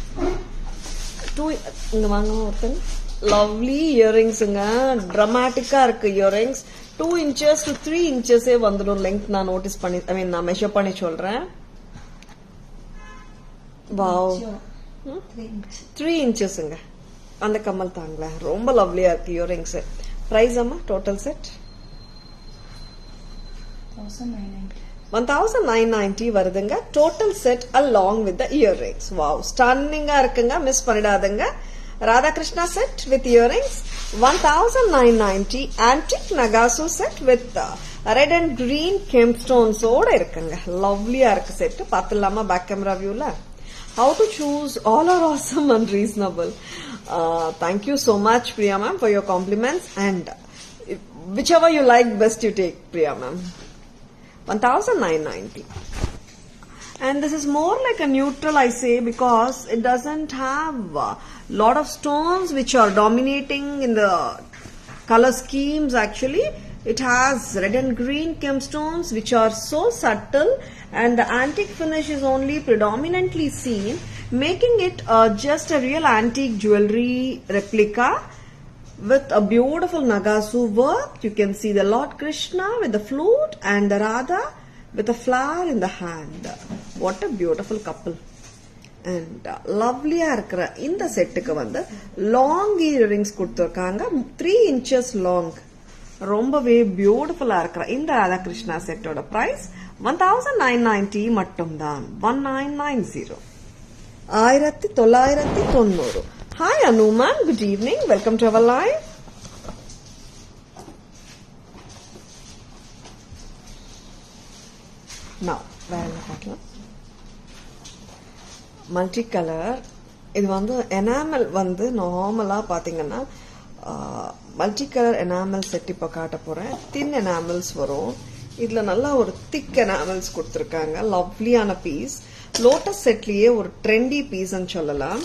இங்க வாங்க ஒருத்தங்க. லவ்லி இயரிங்ஸ்ங்க, டிராமாட்டிக்கா இருக்கு இயரிங்ஸ். 2 inches to 3 inches வந்துடும் லென்த். நான் நோட்டீஸ் பண்ணி, நான் மெஷர் பண்ணி சொல்றேன். வாவ், 3 inchesங்க. அந்த கம்மல் தாங்களே, ரொம்ப லவ்லியா இருக்கு இயரிங்ஸ். பிரைஸ் அம்மா டோட்டல் செட் 1990 வருதுங்க. Total set along with the earrings. Wow, ஸ்டன்னிங்கா இருக்குங்க. மிஸ் பண்ணிடாதுங்க. Radhakrishna set with earrings 1990. Antique நகாசு set with red and green gem ஸ்டோன்ஸோட இருக்குங்க. லவ்லியா இருக்கு செட். பாத்துலாமா பேக் கேமரா வியூல? How to choose? All are awesome and reasonable. Thank you so much, Priya ma'am, for your compliments, and whichever you like best you take, Priya ma'am. 1990. And this is more like a neutral, I say, because it doesn't have a lot of stones which are dominating in the color schemes. Actually, it has red and green chem stones which are so subtle, and the antique finish is only predominantly seen, making it just a real antique jewelry replica with a beautiful Nagasu work. You can see the Lord Krishna with the flute and the Radha with a flower in the hand. What a beautiful couple. And lovely இருக்கிற இந்த செட்டுக்கு வந்து long earrings கொடுத்துருக்காங்க. 3 inches long. ரொம்பவே பியூட்டிஃபுல்லா இருக்கிற இந்த ராதாகிருஷ்ணா செட்டோட பிரைஸ் 1990 மட்டும்தான். 1990. 1990. Hi Anuman, good evening. Welcome to our live. Now, multicolor. இது வந்து எனாமல் வந்து நார்மலா பாத்தீங்கன்னா மல்டி கலர் எனாமல் செட் இப்ப காட்ட போறேன். தின் எனாமல்ஸ் வரும். இதுல நல்லா ஒரு திக் எனாமல்ஸ் கொடுத்திருக்காங்க. லவ்லியான பீஸ். லோட்டஸ் செட்லயே ஒரு ட்ரெண்டி பீஸ்ன்னு சொல்லலாம்.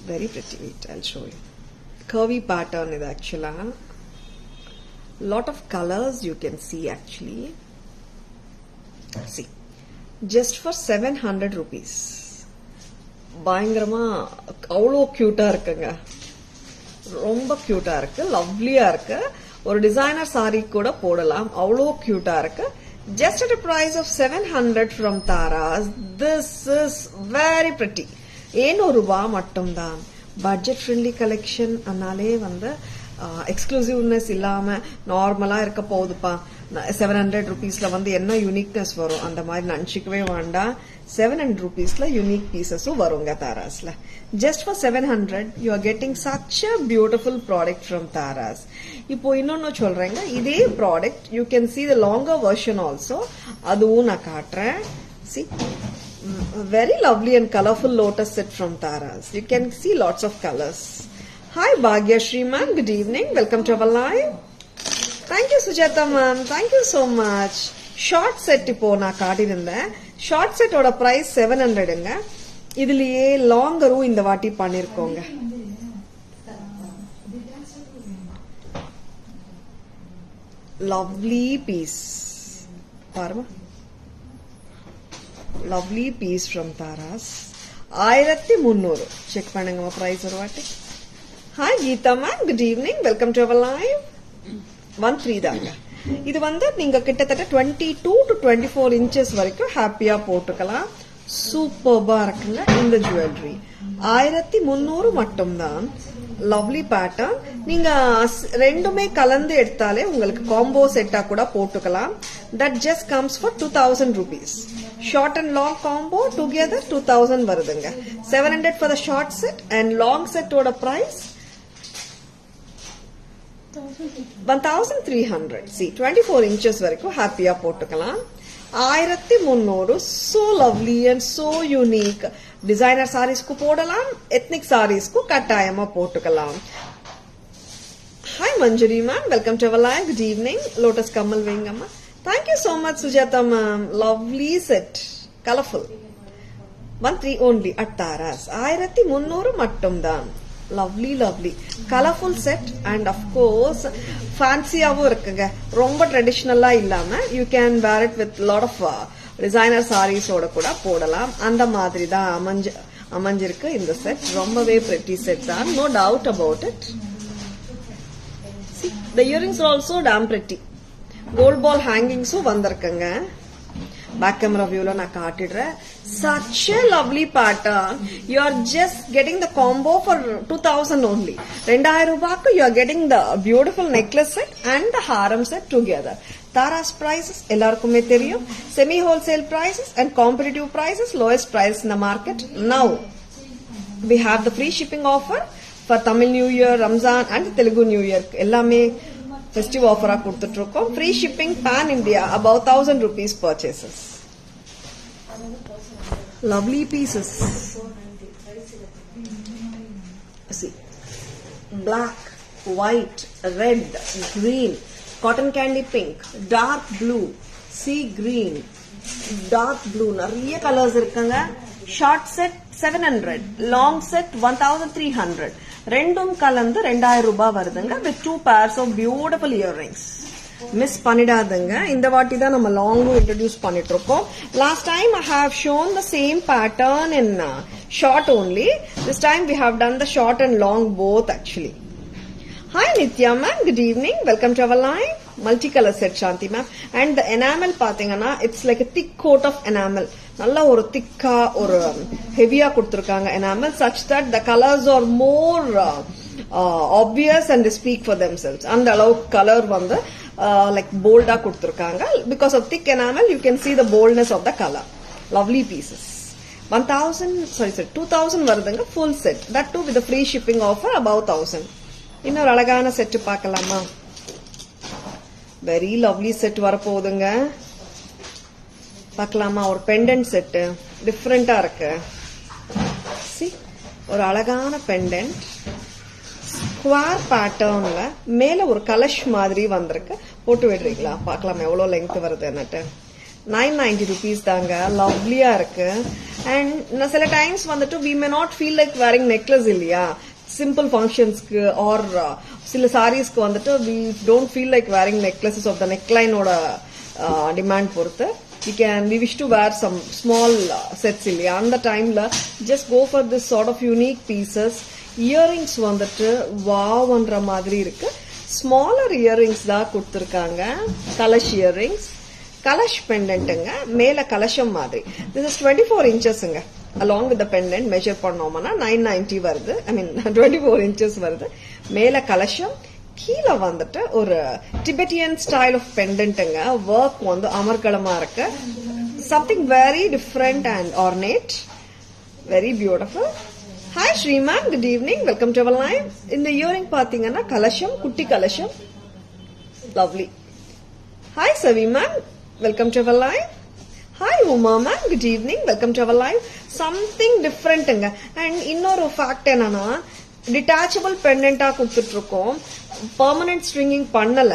Very pretty. Wait, I'll show you. Curvy pattern is actually. Lot of colors you can see actually. See. Just for 700 rupees. பயங்கரமா அவ்வளோ கியூட்டா இருக்குங்க. ரொம்ப கியூட்டா இருக்கு. லவ்லியா இருக்கு. ஒரு டிசைனர் சாரி கூட போடலாம். அவ்வளோ கியூட்டா இருக்கு. Just at a price of 700 from Taras. This is very pretty. 700 ரூபாய் மட்டும்தான். Budget friendly collection. அதனாலே வந்து எக்ஸ்க்ளூசிவ்னஸ் இல்லாம நார்மலா இருக்க போகுதுப்பா. 700 rupeesல வந்து என்ன யூனிக்னஸ் வரும் அந்த மாதிரி நினைச்சிக்கவே வேண்டாம். 700 rupeesல யூனிக் பீசஸும் வருங்க தாராஸ்ல. Just for 700 you are getting such a beautiful product from Taras. இப்போ இன்னொன்னு சொல்றேங்க. இதே product you can see the longer version also. அதுவும் நான் காட்டுறேன். See, very lovely and colorful lotus set from Taras. You can see lots of colors. Hi Bhagya Shri ma'am, good evening. Welcome to our live. Thank you Sujata ma'am. Thank you so much. Short set இப்போ நான் காட்டியிருந்தேன். Short செட்டோட price 700ங்க. இதுலயே லாங்கரும் இந்த வாட்டி பண்ணிருக்கோங்க. Lovely piece பாருங்க. Lovely piece from Taras. 1300. Check பண்ணுங்க பிரைஸ் ஒரு வாட்டி. Hi Geetha ma'am, good evening, welcome to our live. 13 தாங்க. இது வந்து நீங்க கிட்டத்தட்ட 22 to 24 inches வரைக்கும் ஹாப்பியா போட்டுக்கலாம். சூப்பர்பா இருக்குங்க இந்த ஜுவல்லரி. 1300 மட்டும்தான். Lovely pattern. நீங்க ரெண்டுமே கலந்து எடுத்தாலே உங்களுக்கு காம்போ செட்டா கூட போட்டுக்கலாம். That just comes for 2000 rupees. Short and long combo together 2000 வருதுங்க. 700 for the short set and long செட்டோட பிரைஸ் 1300. See, 24 inches வரைக்கும் ஹாப்பியா போட்டுக்கலாம். 1300. So lovely and so unique. Designer சாரீஸ்க்கு போடலாம், எத்னிக் சாரீஸ்க்கு கட்டாயமா போட்டுக்கலாம். Hi Manjuri ma'am, welcome to our live. Good evening. Lotus கமல் வைங்கம்மா. Thank you so much Sujatha ma'am. Lovely set, colourful. 13 only at Taras. 1300 மட்டும்தான். Lovely lovely colourful set and of course ஃபேன்சியாவும் இருக்குங்க. ரொம்ப ட்ரெடிஷ்னலா இல்லாம you can wear it with lot of designer சாரீஸோட கூட போடலாம். அந்த மாதிரி தான் அமைஞ்சிருக்கு இந்த செட். ரொம்பவே பிரிட்டி செட் தான், no doubt about it. The earrings are also damn pretty. Gold ball ஹேங்கிங்ஸும் வந்திருக்குங்க. பேக் கேமரா வியூல நான் காட்டிடுறேன். Such a lovely pattern. You are just getting the combo for 2000 only. 2000 ரூபாய்க்கு you are getting the beautiful necklace set and the harem set together. Tara's prices எல்லாருக்குமே தெரியும். Semi wholesale prices and competitive prices, lowest price in the market. Now we have the free shipping offer for Tamil New Year, Ramzan and Telugu New Year. எல்லாமே festive ஆஃபரா கொடுத்துட்டு இருக்கோம். Free shipping pan India above 1000 rupees purchases. Lovely pieces. See, black, white, red, green, cotton candy pink, dark blue, sea green, dark blue. நிறைய colours இருக்குங்க. Short set 700, long set 1300. ரெண்டும் கலந்து 2000 ரூபாய் வருதுங்க. with 2 pairs of beautiful earrings. Miss பண்ணிடாதுங்க. இந்த வாட்டி தான் நம்ம லாங்கும் இன்ட்ரோடியூஸ் பண்ணிட்டு இருக்கோம். Last time I have shown the same pattern in short only. This time we have done the short and long both actually. Hi Nithya ma'am, good evening, welcome to our live. Multi colour set Shanti ma'am. And the enamel பாத்தீங்கன்னா it's like thick coat of enamel. நல்ல ஒரு திக்கா ஒரு ஹெவியா கொடுத்திருக்காங்க enamel, such that the colors are more obvious and they speak for themselves. அந்த அளவுக்கு colour வந்து like bold-ஆ கொடுத்திருக்காங்க. Because of thick enamel, you can see the boldness of the color. Lovely pieces. 2000 வருதுங்க full set. That too with the free shipping offer above 1000. இன்னொரு அழகான set பார்க்கலாமா? Very lovely set வரப்போகுதுங்க. பார்க்கலாமா? ஒரு பெண்டன்ட் செட் டிஃப்ரெண்டா இருக்கு. See, ஒரு அழகான பெண்டன்ட் ஸ்கொயர் பேட்டர்ன்ல மேல ஒரு கலஷ் மாதிரி வந்திருக்கு. போட்டு விடுறீங்களா? பார்க்கலாம் எவ்வளவு லெங்த் வருது என்னட்டு. 990 rupees தாங்க. லவ்லியா இருக்கு. அண்ட் சில டைம்ஸ் வந்துட்டு we may not feel like wearing necklace இல்லையா, சிம்பிள் ஃபங்க்ஷன்ஸ்க்கு ஆர் சில சாரீஸ்க்கு வந்துட்டு we don't feel like wearing necklaces of the neckline-ஓட டிமாண்ட் பொறுத்து we wish to wear some small sets இல்லையா, அந்த டைம்ல just go for this sort of unique pieces. Earrings வந்துட்டு வாவ்ன்ற மாதிரி இருக்கு. ஸ்மாலர் இயரிங்ஸ் தான் கொடுத்துருக்காங்க. கலஷ் இயரிங்ஸ், கலஷ் பெண்டன்ட்டுங்க. மேல கலஷம் மாதிரி. திஸ் இஸ் 24 inchesங்க. அலாங் வித் பெண்டன்ட் மெஷர் பண்ணோம்னா 990 வருது. ஐ மீன் 24 inches வருது. மேல கலஷம், கீழே வந்துட்டு ஒரு டிபெட்டியன் ஸ்டைல் ஆஃப் பெண்டன்ட்டுங்க. ஒர்க் வந்து அமர்கலமா இருக்கு. Something very different and ornate, very beautiful. Hi Sriman, good evening, welcome to our live. இந்த இயரிங் பாத்தீங்கன்னா கலஷம், குட்டி கலஷம், lovely. Hi Savi ma'am, welcome to our live. Hi Uma ma'am, good evening, welcome to our live. Something டிஃப்ரெண்ட்டுங்க. And இன்னொரு fact என்னன்னா, detachable பெண்டன்டா கொடுத்துட்டு இருக்கோம். பெர்மனன்ட் ஸ்ட்ரிங்கிங் பண்ணல.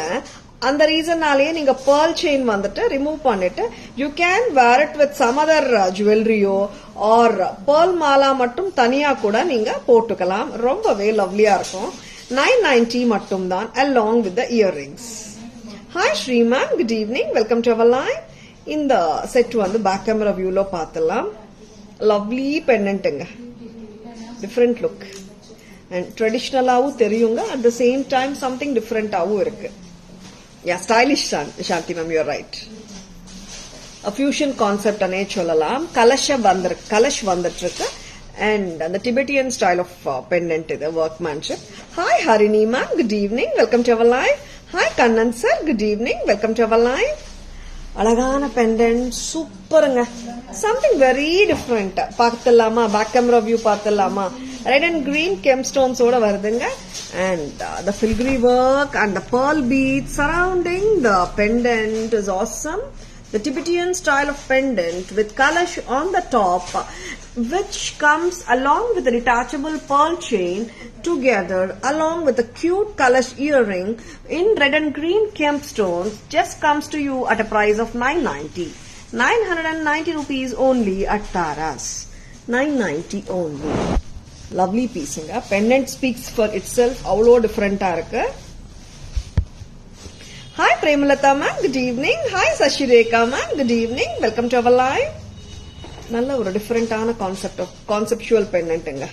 அந்த ரீசன்னாலேயே நீங்க பேர்ல் செயின் வந்துட்டு ரிமூவ் பண்ணிட்டு you can wear it with some other ஜுவல்லரியோ ஆர் பேர்ல் மாலா மட்டும் தனியா கூட நீங்க போட்டுக்கலாம். ரொம்பவே லவ்லியா இருக்கும். 990 மட்டும் தான் along with the earrings. Hi Sriman, good evening, welcome to our live. இந்த செட் வந்து பேக் கேமரா வியூல பார்த்தலாம். lovely pendant ங்க, different look and traditional ஆவும் தெரியுங்க, at the same time something different ஆவும் இருக்கு. Yeah, stylish Shanti ma'am, you're right. A fusion concept அனே சொல்லலாம். கலஷ் வந்துட்டு இருக்கு and the Tibetan style of pendant இது workmanship. Hi Harini ma'am, good evening, welcome to our live. Hi Kannan sir, good evening, welcome to our live. அழகான pendant, சூப்பருங்க, something very different. பார்த்தலாமா, back camera view பார்த்தலாமா, red and green gemstones ஓட வருதுங்க and the filigree work and the pearl beads surrounding the pendant is awesome. The Tibetan style of pendant with kalash on the top, which comes along with a detachable pearl chain together along with a cute kalash earring in red and green gemstones, just comes to you at a price of 990 rupees only at Taras. 990 only. Lovely piece. Pendant speaks for itself. Avlo different irukku. Hi Premalata ma'am, good evening. Hi Sashireka ma'am, good evening. Welcome to our live. Nalla oru different ana conceptual pendant enga.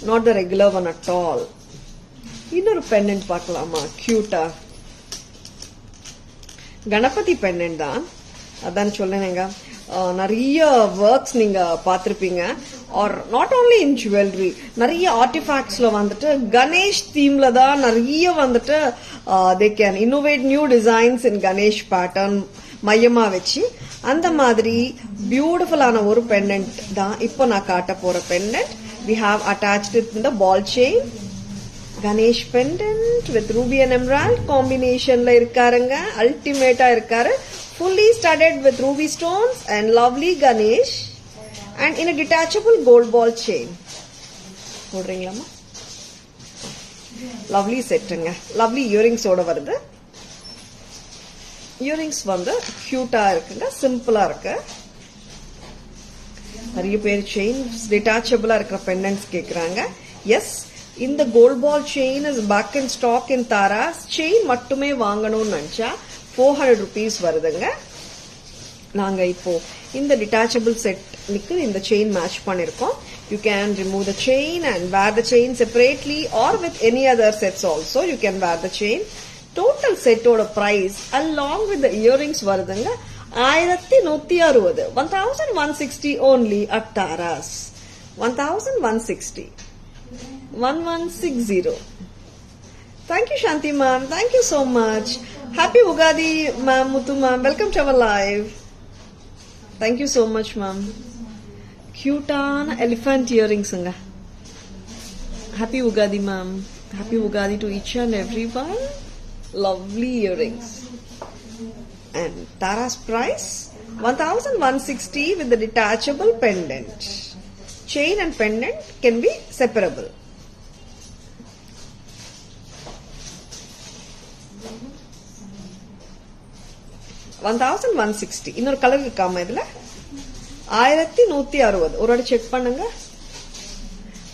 Not the regular one at all. Innoru pendant paakalama, cute ah. Ganapati pendant dhaan. Adan sollenenga. நிறைய works நீங்க பார்த்திருப்பீங்க, or not only in jewellery, நிறைய ஆர்டிஃபேக்ட்ஸ்ல வந்துட்டு கணேஷ் தீம்ல தான் நிறைய வந்துட்டு they can innovate new designs in Ganesh pattern மையமா வச்சு அந்த மாதிரி பியூட்டிஃபுல்லான ஒரு பெண்டன்ட் தான் இப்போ நான் காட்ட போற pendant. We have attached it in the ball chain. Ganesh pendant with ruby and emerald காம்பினேஷன்ல இருக்காருங்க, அல்டிமேட்டா இருக்காரு. Fully studded with ruby stones and lovely Ganesh and in a detachable gold ball chain. போடுறீங்களாமா? Lovely செட்டுங்க, lovely earrings ஓட வருது. Earrings வந்து கியூட்டா இருக்குங்க, சிம்பிளா இருக்கு. நிறைய பேர் செயின்ஸ் டிட்டாச்சபிளா இருக்கிற பெண்டன்ட்ஸ் கேக்குறாங்க. எஸ், இந்த gold ball chain is back in stock in Taras. Chain மட்டுமே வாங்கணும்னு நினைச்சா 400 rupees வருதுங்க. நாங்க இப்போ இந்த டிட்டாச்சபிள் செட்க்கு இந்த செயின் மேட்ச் பண்ணிருக்கோம். You can remove the chain and wear the chain separately or with any other sets also you can wear the chain. Total set ஓட price along with the earrings வருதுங்க 1160, 1160 only at Taras. 1160, 1160. Thank you Shanti ma'am, thank you so much. Happy Ugadi ma'am, Muthu ma'am, welcome to our live. Thank you so much ma'am. Cute elephant earrings anga. Happy Ugadi ma'am, happy Ugadi to each and everyone. Lovely earrings. And Tara's price 1160 with the detachable pendant. Chain and pendant can be separable. $1160. இன்னொரு colour இருக்காம இதுல 1160. ஒரு வாட்டி check பண்ணுங்க.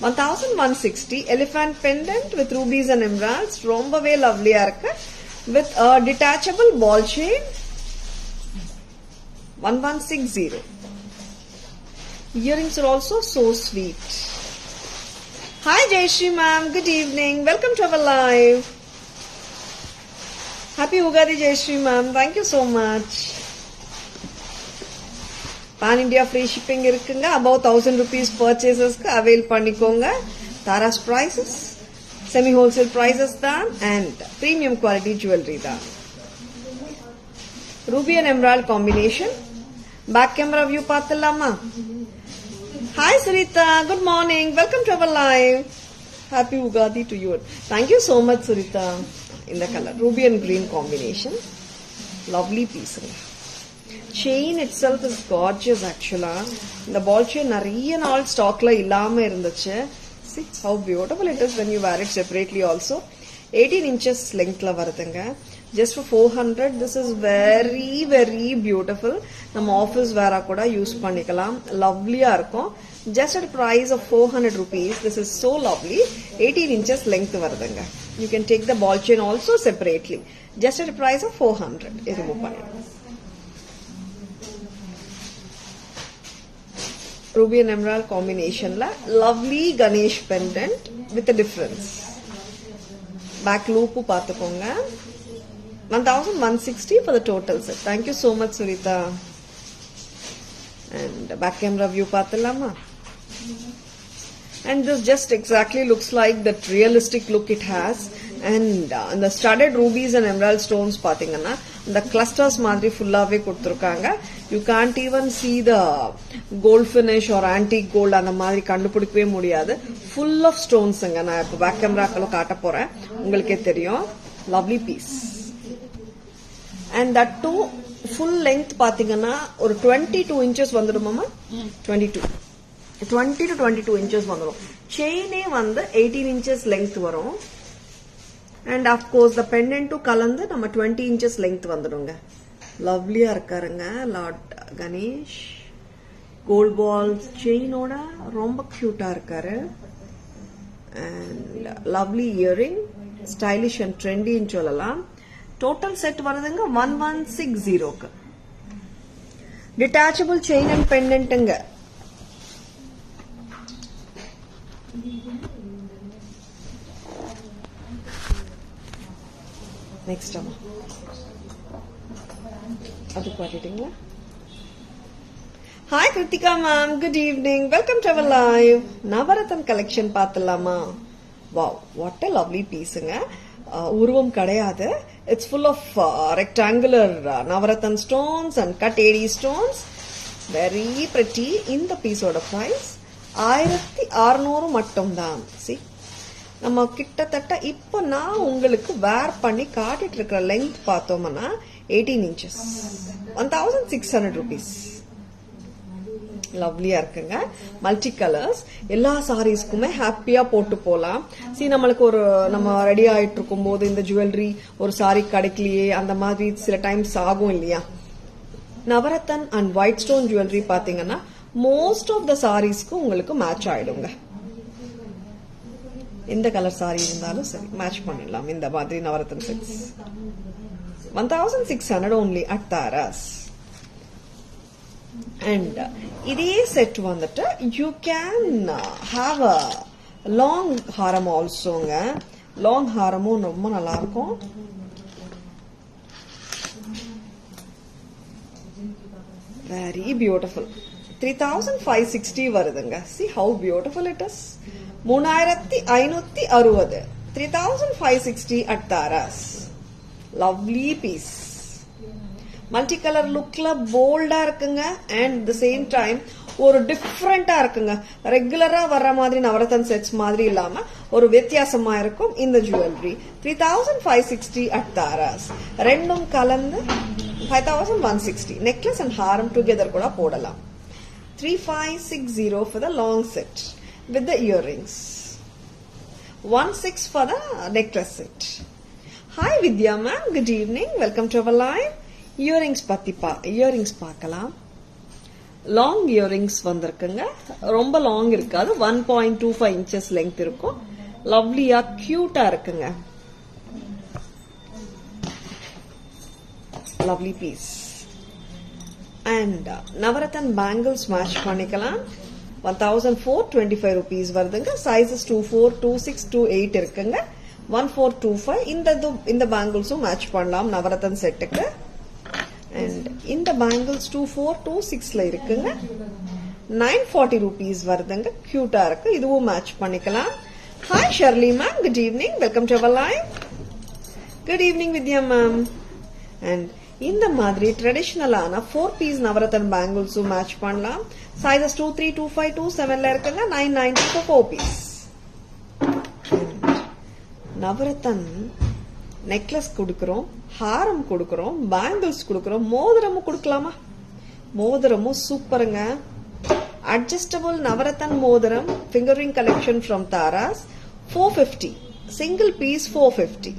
1160 elephant pendant with rubies and emeralds. ரொம்பவே லவ்லியா இருக்கு. With a detachable ball chain. 1160. Earrings are also so sweet. Hi Jayashree ma'am, good evening. Welcome to our live. Happy Ugadi Jayashree ma'am, thank you so much. Pan India free shipping இருக்குங்க. Above 1000 rupees purchases avail பண்ணிக்கோங்க. Tara's prices semi wholesale prices தான் and premium quality jewelry தான். Ruby and emerald combination. Back camera view பார்த்தலாமா? Hi Sarita, good morning, welcome to our live. Happy Ugadi to you. Thank you so much Sarita. In the color ruby and green combination, lovely piece. Chain itself is gorgeous actually. The ball chain nariya naal stock la illama irunduchu. See how beautiful it is when you wear it separately also. 18 inches length la varudanga. Just for 400, this is very very beautiful. Nam office wear ah kuda use pannikalam. Lovely ah irukum. Just at a price of 400 rupees. This is so lovely. 18 inches length varudanga. You can take the ball chain also separately. Just at a price of 400. Remove panni. ruby and emerald combination la lovely Ganesh pendant with a difference. Back loop paathukonga. 1160 for the total set. Thank you so much, Surita. And back camera view paathulama. And this just exactly looks like that realistic look it has. And the studded rubies and emerald stones பாத்தீங்கன்னா the clusters மாதிரி ஃபுல்லாவே கொடுத்திருக்காங்க. You can't even see the gold finish or antique gold அந்த மாதிரி கண்டுபிடிக்கவே முடியாது. Full of stones ங்க. நான் இப்ப பேக் கேமராக்குள்ள காட்ட போறேன். உங்களுக்கே தெரியும். Lovely piece. And that too full length பாத்தீங்கன்னா ஒரு 22 inches வந்துடுமாமா? 20 to 22 inches வந்துடும். செயினே வந்து 18 inches length வரும். And of course the pendant கலந்து நம்ம 20 inches length வந்துடுங்க. லவ்லியா இருக்காருங்க லார்ட் கணேஷ். கோல்ட் பால்ஸ் செயினோட ரொம்ப கியூட்டா இருக்காரு. And lovely earring, stylish and trendy ன்னு சொல்லலாம். டோட்டல் செட் வருதுங்க 1160க்கு. டிட்டாச்சபிள் செயின் அண்ட் பெண்டன்ட்ங்க. Next அம்மா அது பாட்டிட்டீங்களா? Hi Kritika ma'am, good evening. Welcome to our live. Navarathan collection பாத்தலாமா? Wow, what a lovely pieceங்க. உருவம் கிடையாது. It's full of rectangular Navarathan stones and cut AD stones. Very pretty. இந்த பீஸோட price 1600 மட்டும் தான். See? நம்ம கிட்டத்தட்ட இப்போ நான் உங்களுக்கு வேர் பண்ணி காட்டிட்டு இருக்கிற லெங்த் பார்த்தோம்னா 18 inches 1600 rupees. லவ்லியா இருக்குங்க. மல்டி கலர்ஸ் எல்லா சாரீஸ்க்குமே ஹாப்பியா போட்டு போலாம். நம்மளுக்கு ஒரு நம்ம ரெடி ஆயிட்டு இருக்கும் போது இந்த ஜுவல்லரி ஒரு சாரி கிடைக்கலையே அந்த மாதிரி சில டைம்ஸ் ஆகும் இல்லையா? Navratan and white stone jewellery பாத்தீங்கன்னா மோஸ்ட் ஆஃப் த சாரீஸ்க்கு உங்களுக்கு மேட்ச் ஆயிடுங்க. எந்த கலர் சாரி இருந்தாலும் சரி மேட்ச் பண்ணிடலாம். இந்த மாதிரி navratan sets 1600 only at Taras. And இதே செட் வந்துட்டு you can have a long haram alsoங்க. long haramம் ரொம்ப நல்லா இருக்கும். Very beautiful. 3560 வருதுங்க. See how beautiful it is. 3560 3560 at Taras. Lovely piece. Multicolor lookல போல்டா இருக்குங்க. And the same time ஒரு டிஃபரெண்டா இருக்குங்க. ரெகுலரா வர்ற மாதிரி நவரத்தன் செட்ஸ் மாதிரி இல்லாம ஒரு வித்தியாசமா இருக்கும் இந்த ஜுவல்லரி. 3560 at Taras. ரெண்டும் கலந்து 5160. நெக்லஸ் அண்ட் ஹாரம் டுகெதர் கூட போடலாம். 3560 for the long set with the earrings. 16 for the necklace set. Hi Vidya ma'am, good evening. Welcome to our live. Earrings earrings பார்க்கலாம். லாங் இயரிங்ஸ் வந்திருக்குங்க. ரொம்ப long இருக்காது. 1.25 inches length இருக்கும். லவ்லியா கியூட்டா இருக்குங்க. Lovely piece. And Navratan bangles match பண்ணிக்கலாம். 1425 rupees வருதுங்க. சைஸஸ் 24, 26, 28 இருக்குங்க. 1425. இந்த பேங்கிள்ஸும் மேட்ச் பண்ணலாம் நவரத்தன் செட்டுக்கு. அண்ட் இந்த பேங்கிள்ஸ் 24, 26ல இருக்குங்க. 940 rupees வருதுங்க. கியூட்டா இருக்கு. இதுவும் மேட்ச் பண்ணிக்கலாம். Hi Shirley ma'am, good evening. Welcome to our live. Good evening Vidya ma'am. And இந்த மாதிரி ட்ரெடிஷனலான 4 piece நவரத்தன் பேங்கிள்ஸும் மேட்ச் பண்ணலாம். சைஸஸ் 23, 25, 27ல இருக்குங்க. 990 for 4 piece. நவரத்தன் நெக்லஸ் கொடுக்கிறோம், ஹாரம் கொடுக்கிறோம், பேங்கிள்ஸ் கொடுக்கிறோம், மோதிரமும் கொடுக்கலாமா? மோதிரமும் சூப்பருங்க. அட்ஜஸ்டபிள் நவரத்தன் மோதிரம் finger ring collection from Taras 450. Single piece 450.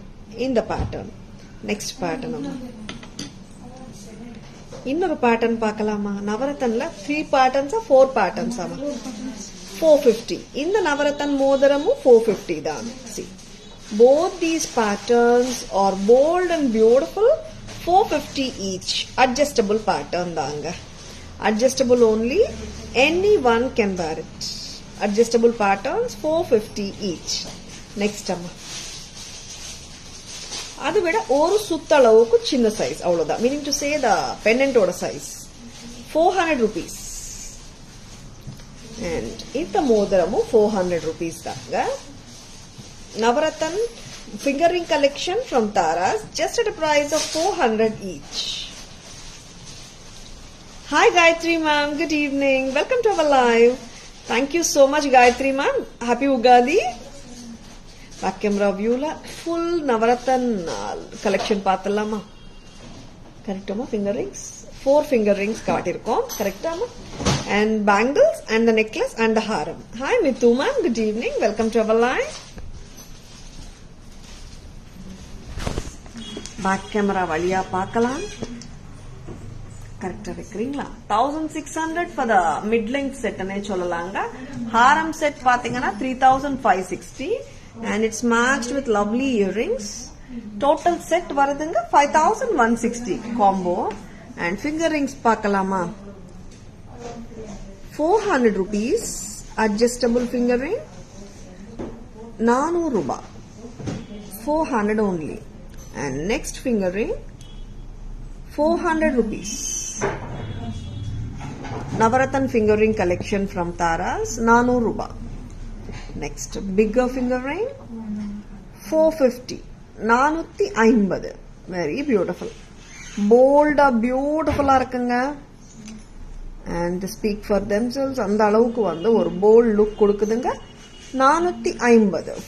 இந்த பேட்டர்ன். நெக்ஸ்ட் பேட்டர்ன் இன்னொரு பேட்டர்ன் பார்க்கலாமா? நவரத்தன்ல 3 patterns 4 patterns 450. இந்த நவரத்தன் மோதிரமும் 450 தான். See, both these patterns are bold and beautiful. 450 each. Adjustable pattern தாங்க. Adjustable only, anyone can wear it. Adjustable patterns, 450 each. Next amma. அது விட ஒரு சுத்தளவுக்கு சின்ன சைஸ் அவ்வளவுதான். மீனிங் டு சே த பெண்டன்டோட சைஸ் 400 rupees. And இந்த மோதிரமும் 400 rupees தாங்க. Navarathan finger ring collection from Taras, just at a price of 400 each. Hi Gayatri ma'am, good evening. Welcome to our live. Thank you so much Gayatri ma'am. Happy Ugadi. Back camera view la full Navarathan collection பார்த்தலாமா? கரெக்டாமா? finger rings 4 finger rings காட்டிருக்கோம். கரெக்டாமா? And bangles and the necklace and the haram. Hi Mithu ma'am, good evening. Welcome to our live. Back camera வழியா பார்க்கலாம். கரெக்டா வைக்கிறீங்களா? 1600 for the mid length set னே சொல்லலாங்க. haram set பாத்தீங்கன்னா 3560. And it's matched with lovely earrings. Total set varudunga 5160 combo. And finger rings pakalama. 400 rupees adjustable finger ring. 400 ruba. 400 only. And next finger ring 400 rupees. Navarathan finger ring collection from Taras, 400 ruba. Next, bigger finger ring, 450, 450. Very beautiful. Bold, beautiful இருக்குங்க. And they speak for themselves. அந்த அளவுக்கு வந்து ஒரு bold look கொடுக்குதுங்க. 450,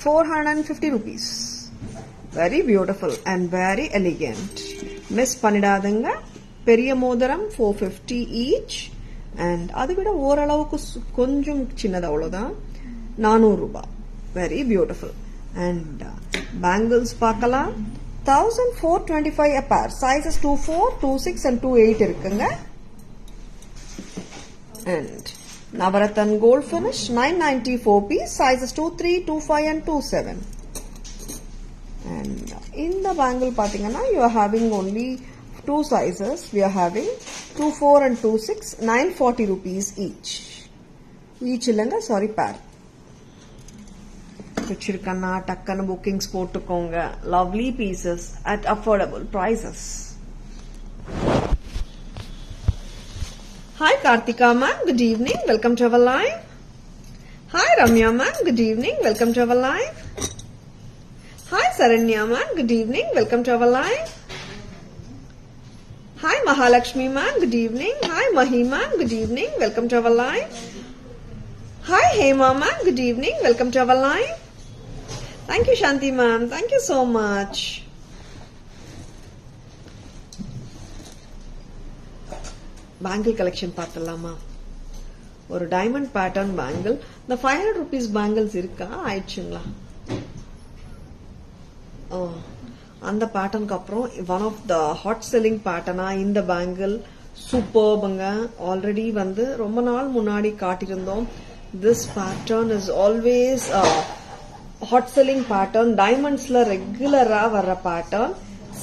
450 rupees. Very beautiful and very elegant. Miss பண்ணிடாதுங்க. பெரிய மோதிரம் 450 each. And அது விட ஓரளவுக்கு கொஞ்சம் சின்னது அவ்வளவுதான். 400 ruba. Very beautiful. And bangles பார்க்கலாம். 1425 a pair. Sizes 24, 26 and 28 இருக்குங்க. And Navarathan gold finish 994 piece. Sizes 23, 25 and 27. And in the bangle பாத்தீங்கன்னா you are having only 2 sizes. We are having 24 and 26, 940 rupees each. Each இல்லங்க, sorry, pair. பிடிச்சிருக்கன்னா டக்குன்னு bookings போட்டுக்கோங்க. Lovely pieces at affordable prices. Hi Karthika ma'am, good evening. Welcome to our live. Hi Ramya ma'am, good evening. Welcome to our live. Hi Saranya ma'am, good evening. Welcome to our live. Hi Mahalakshmi ma'am, good evening. Hi Mahi ma'am, good evening. Welcome to our live. Hi Hema ma'am, good evening. Welcome to our live. Thank you Shanti ma'am, thank you so much. Bangle collection பார்த்தலாமா? ஒரு diamond pattern bangle. The 500 rupees bangles இருக்கா? ஆயிடுச்சுங்களா? அந்த பேட்டர்னுக்கு அப்புறம் one of the hot selling pattern இந்த bangle சூப்பர்புங்க. Already வந்து ரொம்ப நாள் முன்னாடி காட்டியிருந்தோம். This pattern is always a hot selling pattern. Diamondsல ரெகுலரா வர்ற pattern.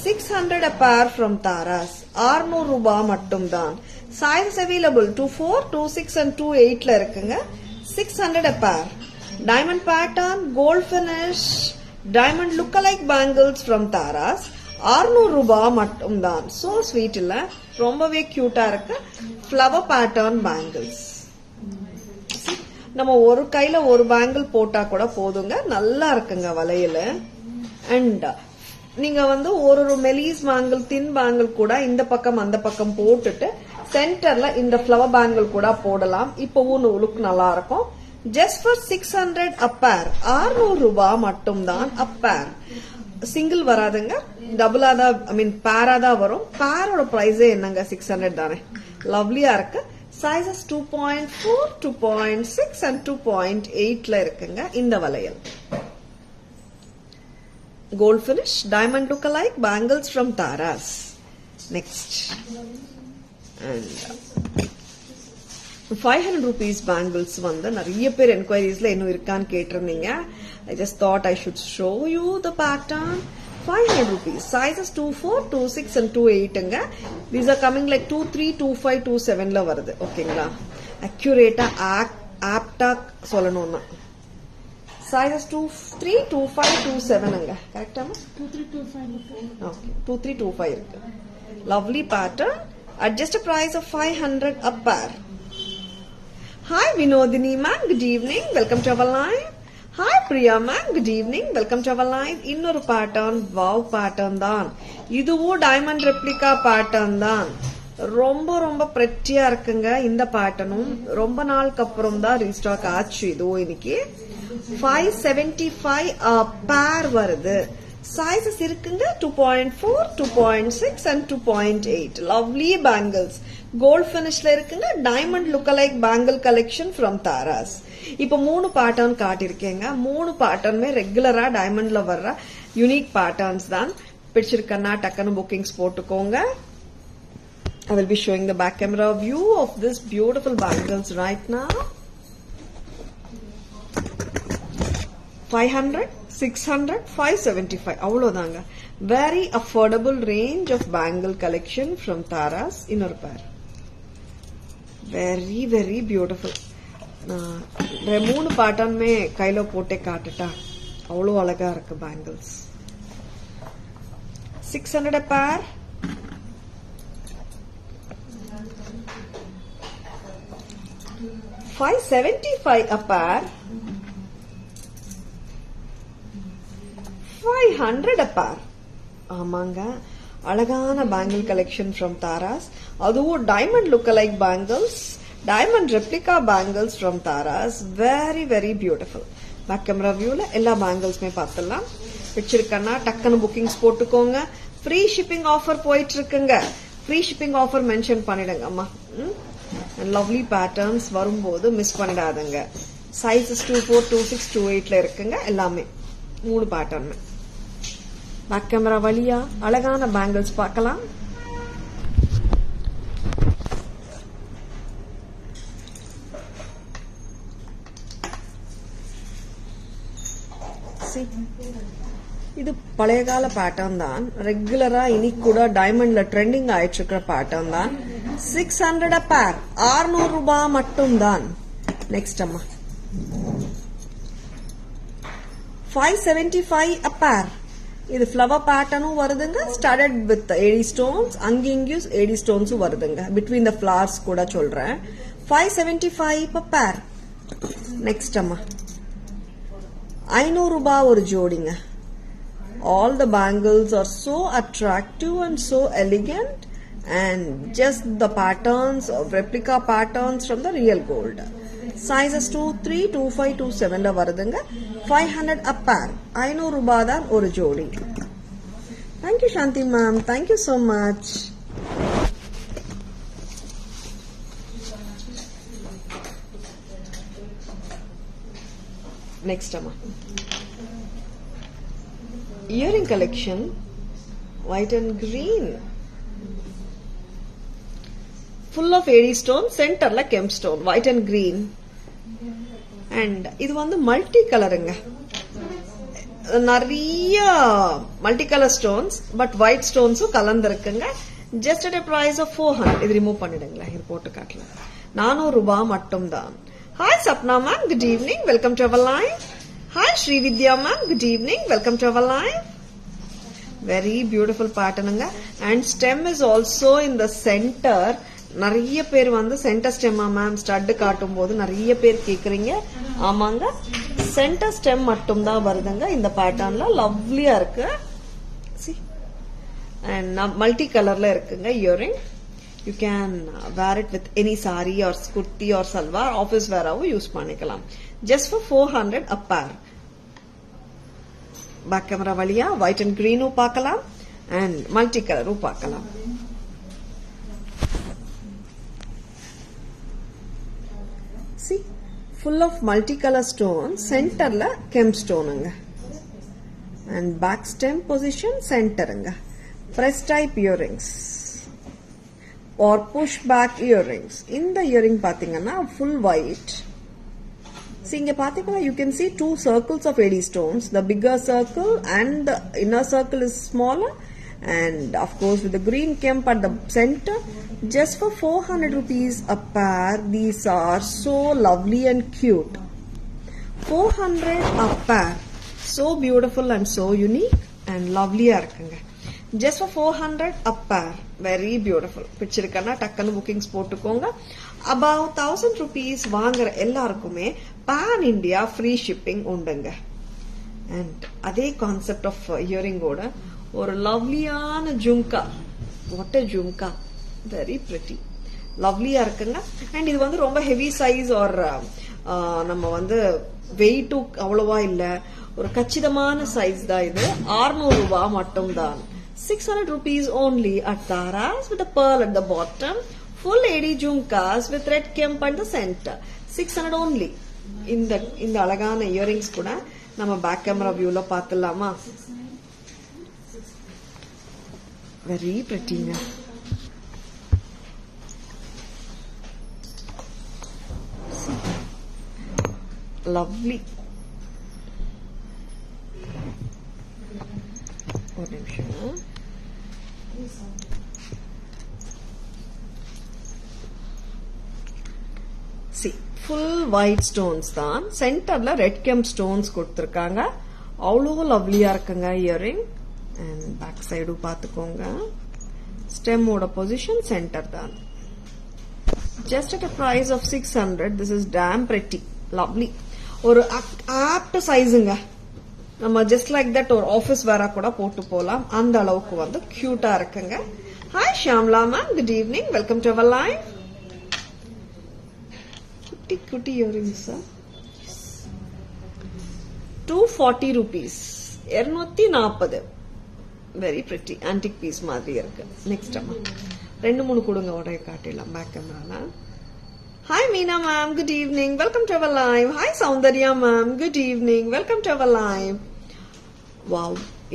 600 a pair from Taras. 600 ரூபாய் மட்டும்தான். Sizes available 24, 26 and 28ல இருக்குங்க. 600 a pair. Diamond pattern, gold finish, diamond look-alike bangles from Taras. 600 ரூபாய் மட்டும்தான். So sweet இல்ல? ரொம்பவே கியூட்டா இருக்கு. Flower pattern bangles. நம்ம ஒரு கையில ஒரு பேங்கிள் போட்டா கூட போதுங்க. நல்லா இருக்குங்க வளையல. அண்ட் நீங்க வந்து ஒரு மெலிஸ் பேங்கிள், தின் பேங்கிள் கூட இந்த பக்கம் அந்த பக்கம் போட்டுட்டு சென்டர்ல இந்த ஃப்ளவர் பேங்கிள் கூட போடலாம். இப்பவும் லுக் நல்லா இருக்கும். Just for 600 a pair. 600 ரூபாய் மட்டும்தான் a pair. சிங்கிள் வராதுங்க, டபுளா தான், ஐ மீன் பேரா தான் வரும். பேரோட பிரைஸே என்னங்க 600 தானே. லவ்லியா இருக்கு. Sizes 2.4, 2.6 and 2.8ல இருக்குங்க இந்த வளையல். Gold finish, diamond look-alike bangles from Taras. Next. And 500 rupees bangles வந்து நிறைய பேர் என்கொயரிஸ்ல இன்னும் இருக்கான்னு கேட்டிருந்தீங்க. I just thought I should show you the pattern. 500 rupees. Sizes 24, 26 and 28 ங்க. These are coming like 23, 25, 27 ல வருது. ஓகேங்களா? அக்யூரேட்டா ஆப்டா சொல்லணும்னா sizes 23, 25, 27 ங்க. கரெக்ட்டா? 2325. Okay. 2325 இருக்கு. Lovely pattern. At just a price of 500 a pair. Hi Vinodini ma'am, good evening. Welcome to our live. Hi Priya ma'am, good evening. Welcome to our live. இன்னொரு pattern, wow pattern தான். இதுவும் diamond replica pattern தான். ரொம்ப ரொம்ப pretty-ஆ இருக்குங்க இந்த பேட்டர்னும். ரொம்ப நாளுக்கு அப்புறம் தான் ரீஸ்டாக் ஆச்சு இதோ இன்னைக்கு. 575 a pair வருது. Sizes இருக்குங்க 2.4, 2.6 and 2.8. Lovely bangles. Gold finishல இருக்குங்க. Diamond look-alike bangle collection from Taras. இப்போ 3 pattern காட்டிருக்கேங்க. 3 patternமே ரெகுலரா டைமண்ட்ல வர்ற யூனிக் patterns தான். பிடிச்சிருக்கனா டக்குனு bookings போட்டுக்கோங்க. I will be showing the back camera view of this beautiful bangles right now. 500, 600, 575 அவ்வளவுதாங்க. Very affordable range of bangle collection from Taras. இன்னொரு pair. Very very beautiful. நான் 3 patternமே கையில போட்டே காட்டுட்டா அவ்வளவு அழகா இருக்கு bangles. 600 a pair. 575 a pair. 500 a pair. ஆமாங்க அழகான பேங்கிள் கலெக்ஷன் ஃப்ரம் தாராஸ். அதுவும் diamond look alike bangles, diamond replica bangles from Taras. Very very beautiful. Back camera வியூல எல்லா பேங்கிள்ஸ்மே பார்த்துடலாம். பிடிச்சிருக்கன்னா டக்குன்னு புக்கிங்ஸ் போட்டுக்கோங்க. ஃப்ரீ ஷிப்பிங் ஆஃபர் போயிட்டு இருக்குங்க. ஃப்ரீ ஷிப்பிங் ஆஃபர் மென்ஷன் பண்ணிடுங்க அம்மா. லவ்லி பேட்டர்ன்ஸ் வரும்போது மிஸ் பண்ணிடாதுங்க. சைஸஸ் 24, 26, 28ல இருக்குங்க எல்லாமே 3 பேட்டர்ன். பேக் கேமரா வழியா அழகான பேங்கிள்ஸ் பார்க்கலாம். இது பழைய கால பேட்டர்ன் தான். ரெகுலரா இன்னைக்கு கூட டைமண்ட்ல ட்ரெண்டிங் ஆயிட்டு இருக்கிற பேட்டர்ன் தான். 600 a pair. 600 ரூபாய் மட்டும் தான். நெக்ஸ்ட் அம்மா 575 a pair. இது ஃப்ளவர் பேட்டர்னும் வருதுங்க. Studded with AD stones. அங்கிங்யூஸ் ஏடி ஸ்டோன்ஸும் வருதுங்க. பிட்வீன் த ஃபிளவர்ஸ் கூட சொல்றேன். 575 a pair. நெக்ஸ்ட் அம்மா 500 ரூபாய் ஒரு ஜோடிங்க. All the bangles are so attractive and so elegant and just the patterns of replica patterns from the real gold. Sizes 2, 3, 2, 5, 2, 7 ல வருதுங்க. 500 a pair. 500 ரூபாய் தான் ஒரு ஜோடி. Thank you Shanti ma'am. Thank you so much. Next amma. Earring collection, white and green. Full of AD stone, center la kemp stone, white and green. And இது வந்து multi கலருங்க. நிறைய multi colour stones but white ஸ்டோன்ஸும் கலந்துருக்குங்க. Just at a price of 400. இது remove பண்ணிடுங்களா, இது போட்டு காட்டலாம். 400 ரூபாய் மட்டும் தான். Hi Sapna ma'am, good evening. Welcome to our live. Hi Srividya ma'am, good evening. Welcome to our live. Very beautiful pattern and stem is also in the center. நிறைய பேர் வந்து சென்டர் ஸ்டெம்மா மேம் ஸ்டட் காட்டும் போது நிறைய பேர் கேக்குறீங்க. ஆமாங்க, சென்டர் ஸ்டெம் மட்டும் தான் வருதுங்க இந்த பேட்டர்ன்ல. லவ்லியா இருக்கு. and மல்டி கலர்ல இருக்குங்க earring. You can wear it with any sari or kurti or salwar. Office wear ஆவும் யூஸ் பண்ணிக்கலாம். Just for 400 a pair. Back camera வழியா white and green பார்க்கலாம் and multi color பார்க்கலாம். See, full of multicolor stones. Centerல kemp stoneங்க. And back stem position centerங்க. Press type earrings or push back earrings. இந்த earring பாத்தீங்கன்னா full white. See, inga pathikala you can see two circles of AD stones. The bigger circle and the inner circle is smaller, and of course with the green kemp at the center. Just for 400 rupees a pair. These are so lovely and cute. 400 a pair. So beautiful and so unique and lovely irukanga. Just for 400 a pair. Very beautiful. Pichirukana takkanu bookings potukonga. About 1000 rupees vaangara ellarkume pan India free shipping undanga. And adhe concept of earring oda or lovelyana jhumka. What a jhumka. Very pretty. Lovely irukanga. And idu vandu romba heavy size or நம்ம வந்து weight அவ்வளவா இல்ல, ஒரு கச்சிதமான size தான் இது. 600 ரூபாய் மட்டும் தான். 600 rupees only at Taras with a pearl at the bottom. Full AD jhumkas with red kemp at the center. 600 only. இந்த அழகான இயரிங்ஸ் கூட நம்ம பேக் கேமரா வியூல பார்த்தலாமா? வெரி பிரிட்டிங்க. Lovely. ஒரு நிமிஷம். See, full white stones தான். சென்டர்ல ரெட் கெம்ப் ஸ்டோன்ஸ் கொடுத்திருக்காங்க. அவ்வளோ லவ்லியா இருக்குங்க இயரிங். அண்ட் பேக் சைடு பார்த்துக்கோங்க. ஸ்டெம்மோட பொசிஷன் சென்டர் தான். Just at a price of 600. This is damn pretty. Lovely. ஒரு ஆப்ட் சைஸுங்க. நம்ம ஜஸ்ட் லைக் தட் ஒரு ஆஃபீஸ் வேற கூட போட்டு போலாம். அந்த அளவுக்கு வந்து கியூட்டா இருக்குங்க. Hi Shamla ma'am, good evening, welcome to our live. குட்டி குட்டி earrings 240 rupees. 240. Very pretty antique piece மாதிரி இருக்கு. நெக்ஸ்ட் அம்மா 2-3 கொடுங்க, உடைய காட்டிடலாம் பேக் கேமரால. Hi Meena ma'am, good evening, welcome to our live. Hi Soundarya ma'am, good evening, welcome to our live. Wow,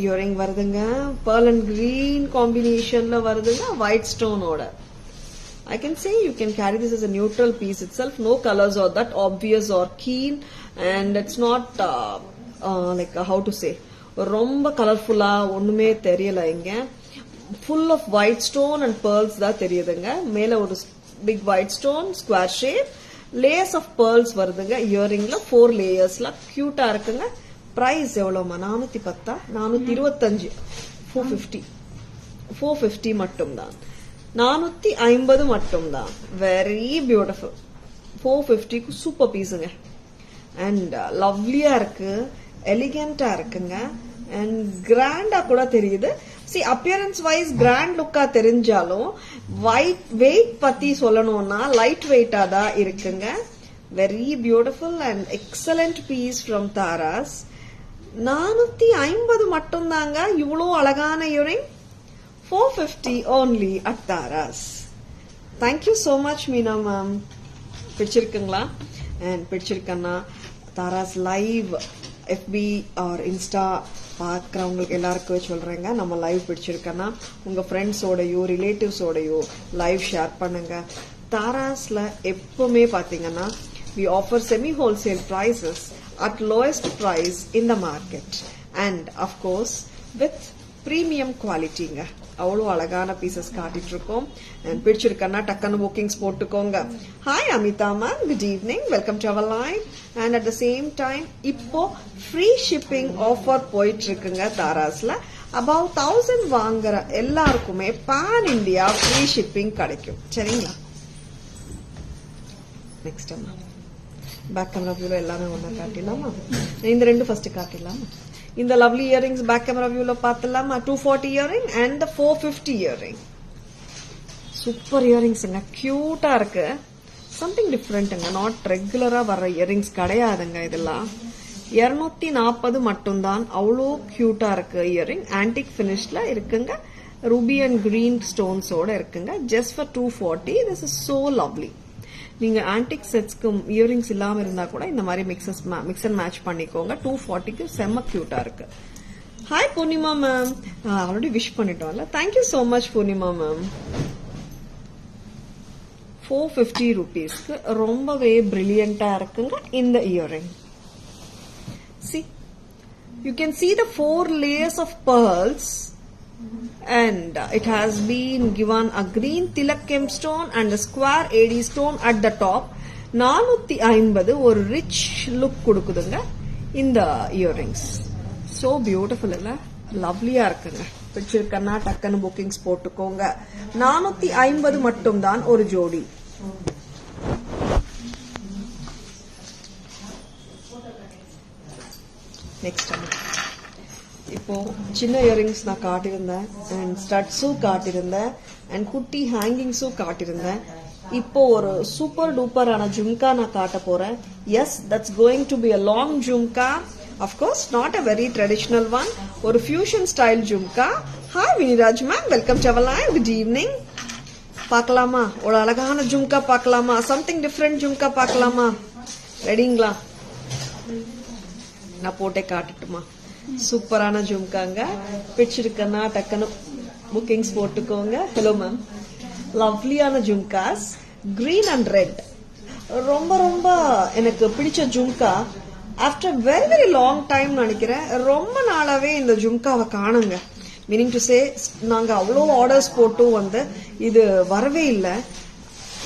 earring varudunga, pearl and green combination la varudunga, white stone oda. I can say you can carry this as a neutral piece itself, no colors are that obvious or keen, and it's not like how to say, romba colorful ah onnume theriyala inga. Full of white stone and pearls da theriyudunga. Mela oru big white stone, square shape, layers of pearls வருதுங்க. இயரிங்ல 4 லேயர்ஸ்ல கியூட்டா இருக்குங்க. Price எவ்வளவுமா? 410, 425, 450 மட்டும் தான். 450 மட்டும் தான். Very beautiful. 450க்கு super பீஸுங்க. And லவ்லியா இருக்கு, எலிகென்ட்டா இருக்குங்க, அண்ட் கிராண்டா கூட தெரியுது. See, appearance wise grand look தெரிஞ்சாலும் weight பத்தி சொல்லணும்னா லைட் வெயிட்டா தான் இருக்குங்க. Very beautiful and excellent piece from Taras. 450 மட்டும் தாங்க. இவ்வளோ அழகான earring 450 only at Taras. Thank you so much Meena ma'am. பிடிச்சிருக்குங்களா? அண்ட் பிடிச்சிருக்கன்னா Taras live FB or Insta பார்க்குறவங்களுக்கு எல்லாருக்கும் சொல்றேங்க, நம்ம லைவ் பிடிச்சிருக்கன்னா உங்க ஃப்ரெண்ட்ஸோடையோ ரிலேட்டிவ்ஸோடையோ லைவ் ஷேர் பண்ணுங்க. தாராஸ்ல எப்பவுமே பாத்தீங்கன்னா we offer semi wholesale prices at lowest price in the market and of course with premium qualityங்க. அவ்வளோ அழகான பீசஸ் காட்டிட்டு இருக்கோம். பிடிச்சிருக்கன்னா டக்குன்னு புக்கிங்ஸ் போட்டுக்கோங்க. Hi Amitha ma'am, good evening, welcome to our live. And at the same time இப்போ free shipping offer போயிட்டு இருக்குங்க தாராஸ்ல. Above 1000 வாங்குற எல்லாருக்குமே பான் இந்தியா ஃப்ரீ ஷிப்பிங் கிடைக்கும். சரிங்களா? நெக்ஸ்ட் அம்மா பேக் கேமரா வியூல எல்லாமே ஒன்னா காட்டிடலாமா? இந்த 2 ஃபர்ஸ்ட் காட்டிடலாமா? இந்த லவ்லி இயரிங்ஸ் பேக் கேமரா வியூல பார்த்தலாமா? 240 இயரிங் அண்ட் 450 இயரிங். சூப்பர் இயரிங்ஸ்ங்க, கியூட்டா இருக்கு. சம்திங் டிஃப்ரெண்ட்டுங்க, நாட் ரெகுலரா வர்ற இயரிங்ஸ் கிடையாதுங்க இதெல்லாம். 240 மட்டும்தான். அவ்வளோ கியூட்டா இருக்கு இயரிங். ஆன்டிக் பினிஷ்ல இருக்குங்க. ரூபி அண்ட் கிரீன் ஸ்டோன்ஸோட இருக்குங்க. Just for 240. This is so lovely. நீங்க ஆன்டிக் செட்ஸ்க்கு இயரிங்ஸ் இல்லாம இருந்தா கூட இந்த மாதிரி மிக்ஸ் அண்ட் மேட்ச் பண்ணிக்கோங்க. 240க்கு செம்ம கியூட்டா இருக்கு. Hi Poornima ma'am, already wish பண்ணிட்டோம்ல. Thank you so much Poornima ma'am. 450 rupeesக்கு ரொம்பவே brilliant-ஆ இருக்குங்க இந்த earring. See, you can see the 4 layers of pearls and it has been given a green tilak gemstone and a square AD stone at the top. 450 ஒரு rich look கொடுக்குதுங்க இந்த earrings. So beautiful இல்ல? லவ்லியா இருக்குங்க. பிடிச்சிருக்கன்னா டக்குன்னு bookings போட்டுக்கோங்க. 450 மட்டும் தான் ஒரு ஜோடி. நெக்ஸ்ட் இப்போ சின்ன இயரிங்ஸ் நான் காட்டியிருந்தேன் அண்ட் ஸ்டட்ஸும் காட்டியிருந்தேன் அண்ட் குட்டி ஹேங்கிங்ஸும் காட்டியிருந்தேன். இப்போ ஒரு சூப்பர் டூப்பரான ஜும்கா நான் காட்ட போறேன். Yes, that's going to be a long jhumka. Of course, not a very traditional one. ஒரு fusion style jhumka. Hi Viniraj ma'am, welcome to our live. Good evening. பார்க்கலாமா? ஒரு அழகான ஜும்கா பார்க்கலாமா? Something different ஜும்கா பார்க்கலாமா? ரெடிங்களா? நான் போட்டே காட்டட்டுமா? சூப்பரான ஜும்காங்க. பிடிச்சிருக்கனா டக்குன்னு புக்கிங்ஸ் போட்டுக்கோங்க. Hello ma'am. லவ்லியான ஜும்காஸ், கிரீன் அண்ட் ரெட். ரொம்ப ரொம்ப எனக்கு பிடிச்ச jhumka. After very very long time நினைக்கிறேன். ரொம்ப நாளாவே இந்த ஜும்காவை காணுங்க. மீனிங் டு சே, நாங்க அவ்வளோ ஆர்டர்ஸ் போட்டும் வந்து இது வரவே இல்லை.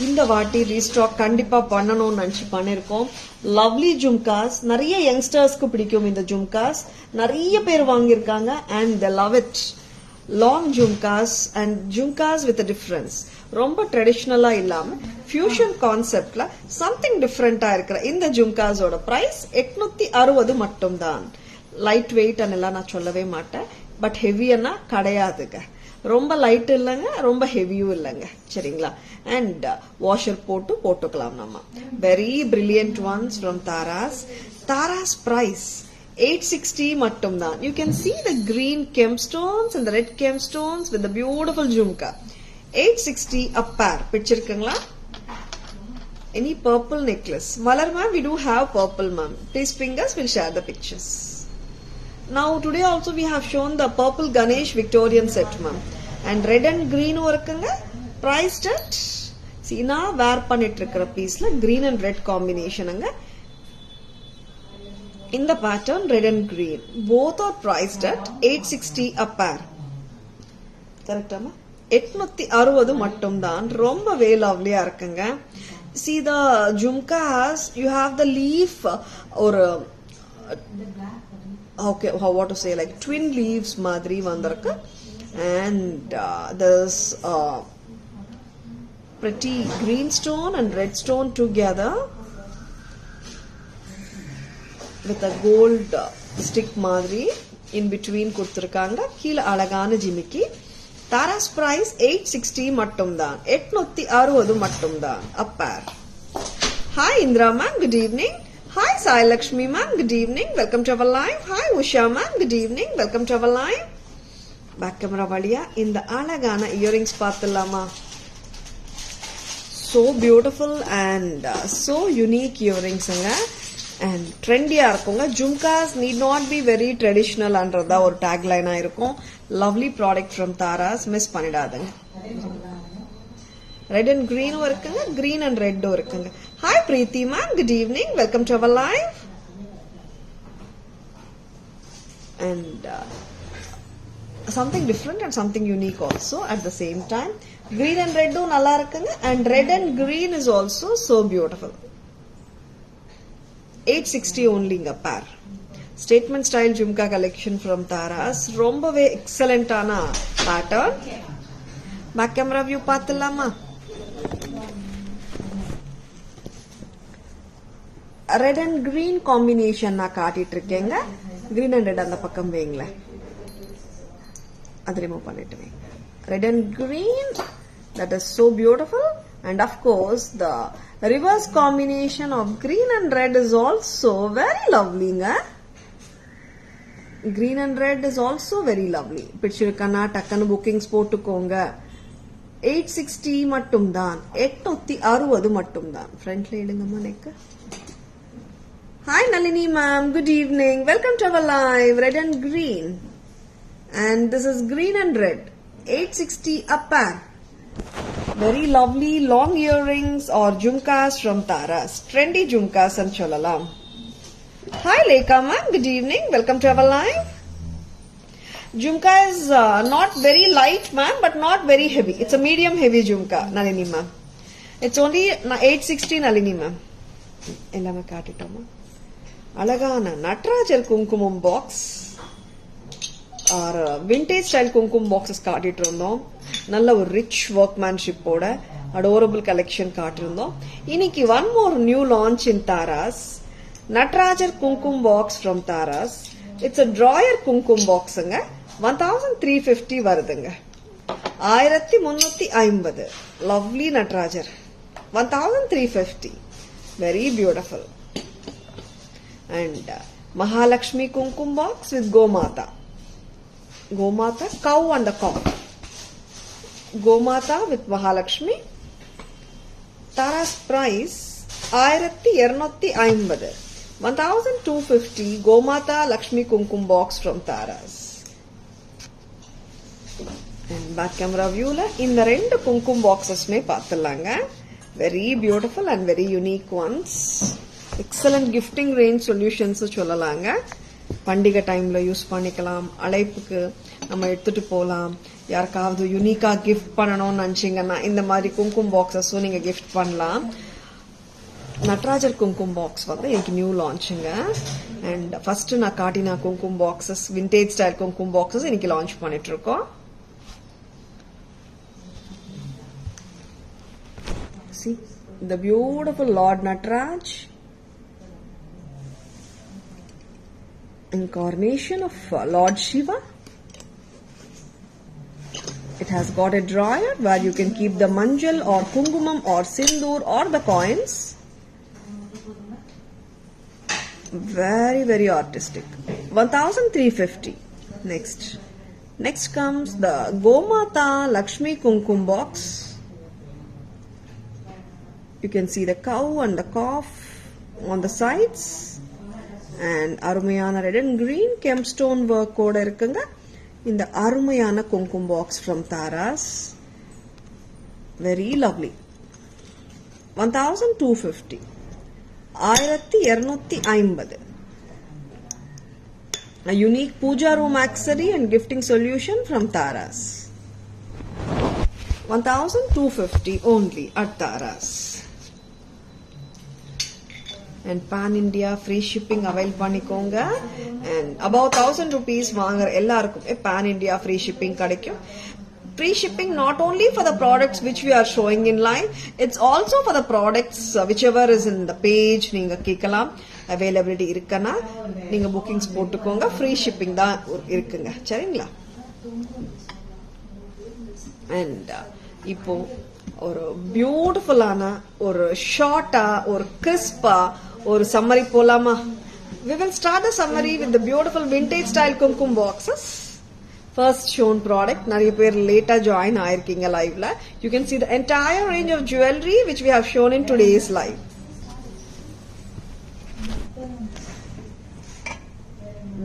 இந்த வாட்டி ரீஸ்டாக் கண்டிப்பா பண்ணணும்னு நினைச்சு பண்ணிருக்கோம். லவ்லி ஜும்காஸ், நிறைய யங்ஸ்டர்ஸ்க்கு பிடிக்கும் இந்த ஜும்காஸ். நிறைய பேர் வாங்கியிருக்காங்க and they love it. Long jhumkas and jhumkas with difference. ரொம்ப ட்ரெடிஷ்னலா இல்லாம ஃபியூஷன் கான்செப்ட்ல சம்திங் டிஃபரெண்டா இருக்கிற இந்த ஜும்காஸோட பிரைஸ் 860 மட்டும் தான். லைட் வெயிட் எல்லாம் நான் சொல்லவே மாட்டேன், பட் ஹெவியன்னா கிடையாதுங்க. ரொம்ப லைட் இல்லைங்க, ரொம்ப ஹெவியும் இல்லைங்க. சரிங்களா? அண்ட் வாஷர் போட்டுக்கலாம் நம்ம. Very brilliant ones from Taras. Taras price 860 மட்டும் தான். You can see the green gemstones and the red gemstones with the beautiful jhumka. 860 a pair. பிடிச்சிருக்குங்களா? Any purple necklace? Malar ma'am, we do have purple ma'am. Please fingers, we'll share the pictures. Now today also we have shown the purple Ganesh Victorian set ma'am. And red and green இருக்குங்க. Priced at, see நான் wear பண்ணிட்டு இருக்கிற பீஸ்ல green and red combinationங்க. In the pattern red and green. Both are priced at 860 a pair. கரெக்டாமா? 860 மட்டும் தான். ரொம்பவே லவ்லியா இருக்குங்க. See the jhumkas, you have the leaf or okay, what to say, like twin leaves மாதிரி வந்திருக்கு. And there's pretty green stone and red stone together with a gold stick மாதிரி in between கொடுத்திருக்காங்க. கீழே அழகான ஜிமிக்கி. தாராஸ் பிரைஸ் 860 மட்டும் தான். 860 மட்டும் தான் a pair. Hi Indra ma'am, good evening. Hi Sai Lakshmi ma'am, good evening. Welcome to our live. Hi Usha ma'am, good evening. Welcome to our live. Back camera வழியா இந்த அழகான இயரிங்ஸ் பார்த்துடலாமா? so beautiful and so unique இயரிங்ஸ்ங்க. and ட்ரெண்டியா இருக்குங்க. Jhumkas need not be very traditional அன்றதா ஒரு டேக்லைனா இருக்கும். lovely product from Taras, miss பண்ணிடாதுங்க. Red and கிரீனும் இருக்குங்க, கிரீன் அண்ட் ரெட்டும் இருக்குங்க. Hi Preethi ma'am, good evening. Welcome to our live. and something different and something unique also at the same time. Green and red நல்லா இருக்குங்க and red and green is also so beautiful. 860 only a pair. Statement style jhumka collection from Taras. ரொம்பவே எக்ஸலென்ட்டான pattern. Back camera view பார்த்துலாமா? Red and green combination நான் காட்டிட்டு இருக்கேங்க. Green and red அந்த பக்கம் வைங்களேன். அது ரிமூவ் பண்ணிட்டு வைங்க. Red and green, that is so beautiful. And of course the reverse combination of green and red is also very lovely nga. Green and red is also very lovely. பிடிச்சிருக்கனா டக்குன்னு bookings போட்டுக்கோங்க. 860 மட்டும் தான். 860 மட்டும் தான். ஃப்ரண்ட்ல எடுங்கம்மா neck. Hi Nalini ma'am, good evening. Welcome to our live. Red and green. And this is green and red. 860 a pair. Very lovely long earrings or jhumkas from Taras. Trendy jhumkas and cholalam. Hi Lekha ma'am, good evening. Welcome to our live. Jhumka is not very light ma'am, but not very heavy. It's a medium heavy jhumka, Nalini ma'am. It's only 860 Nalini ma'am. Ellama kaatitoma. Alagana Natarajar Kumkumam box or vintage style kumkum boxes காட்டிட்டிருந்தோம். நல்ல ஒரு rich workmanship ஓட adorable collection காட்டிருந்தோம். இன்னைக்கு one more new launch in Taras. Natarajar kumkum box from Taras. It's a drawer kumkum பாக்ஸுங்க. 1350 வருதுங்க. 1350. Lovely Natarajar. 1350. Very beautiful. And Mahalakshmi Kumkum box with Gomata. Gomata, cow and the cow. Gomata with Mahalakshmi. Tara's price 1250. 1250 Gomata Lakshmi Kumkum box from Taras. And back camera view la இந்த ரெண்டு kumkum boxes May பார்த்தலாங்க. Very beautiful and very unique ones. Excellent gifting range solutions சொல்லலாங்க. பண்டிகை டைம்ல use பண்ணிக்கலாம். அழைப்புக்கு நம்ம எடுத்துட்டு போலாம். யாருக்காவது யூனிக்கா கிஃப்ட் பண்ணணும்னு நினைச்சீங்கன்னா இந்த மாதிரி கும்கும் பாக்ஸஸும் நீங்க கிஃப்ட் பண்ணலாம். நட்ராஜர் கும்கும் பாக்ஸ் வந்து எனக்கு நியூ லான்ச்சுங்க. அண்ட் ஃபர்ஸ்ட் நான் காட்டினா Kumkum boxes vintage style Kumkum boxes இன்னைக்கு லான்ச் பண்ணிட்டு இருக்கோம். See the beautiful Lord Nataraj, incarnation of Lord Shiva. It has got a drawer where you can keep the manjal or kungumam or sindoor or the coins. Very, very artistic. 1350. Next comes the Gomata Lakshmi Kumkum box. You can see the cow and the calf on the sides. And அருமையான red and green gemstone work ஓட இருக்குங்க. இந்த அருமையான Kumkum box from Taras. Very lovely. 1250. 1250. A unique puja room accessory and gifting solution from Taras. 1250 only at Taras. And pan India free shipping avail பண்ணிக்கோங்க. And above 1000 rupees வாங்குற எல்லாருக்கும் pan India free shipping கிடைக்கும். Free shipping not only for the products which we are showing in live, it's also for the products whichever is in the page. நீங்க கேட்கலாம். availability இருக்குன்னா நீங்க bookings போட்டுக்கோங்க. free shipping தான் இருக்குங்க. சரிங்களா? And இப்போ ஒரு பியூட்டிஃபுல்லான ஒரு ஷார்ட்டா ஒரு கிறிஸ்பா ஒரு சம்மரி போலாமா? We will start the summary with the beautiful vintage style kumkum boxes. First shown product. நிறைய பேர் லேட்டா ஜாயின் ஆயிருக்கீங்க லைவ்ல. You can see the entire range of jewelry which we have shown in today's live.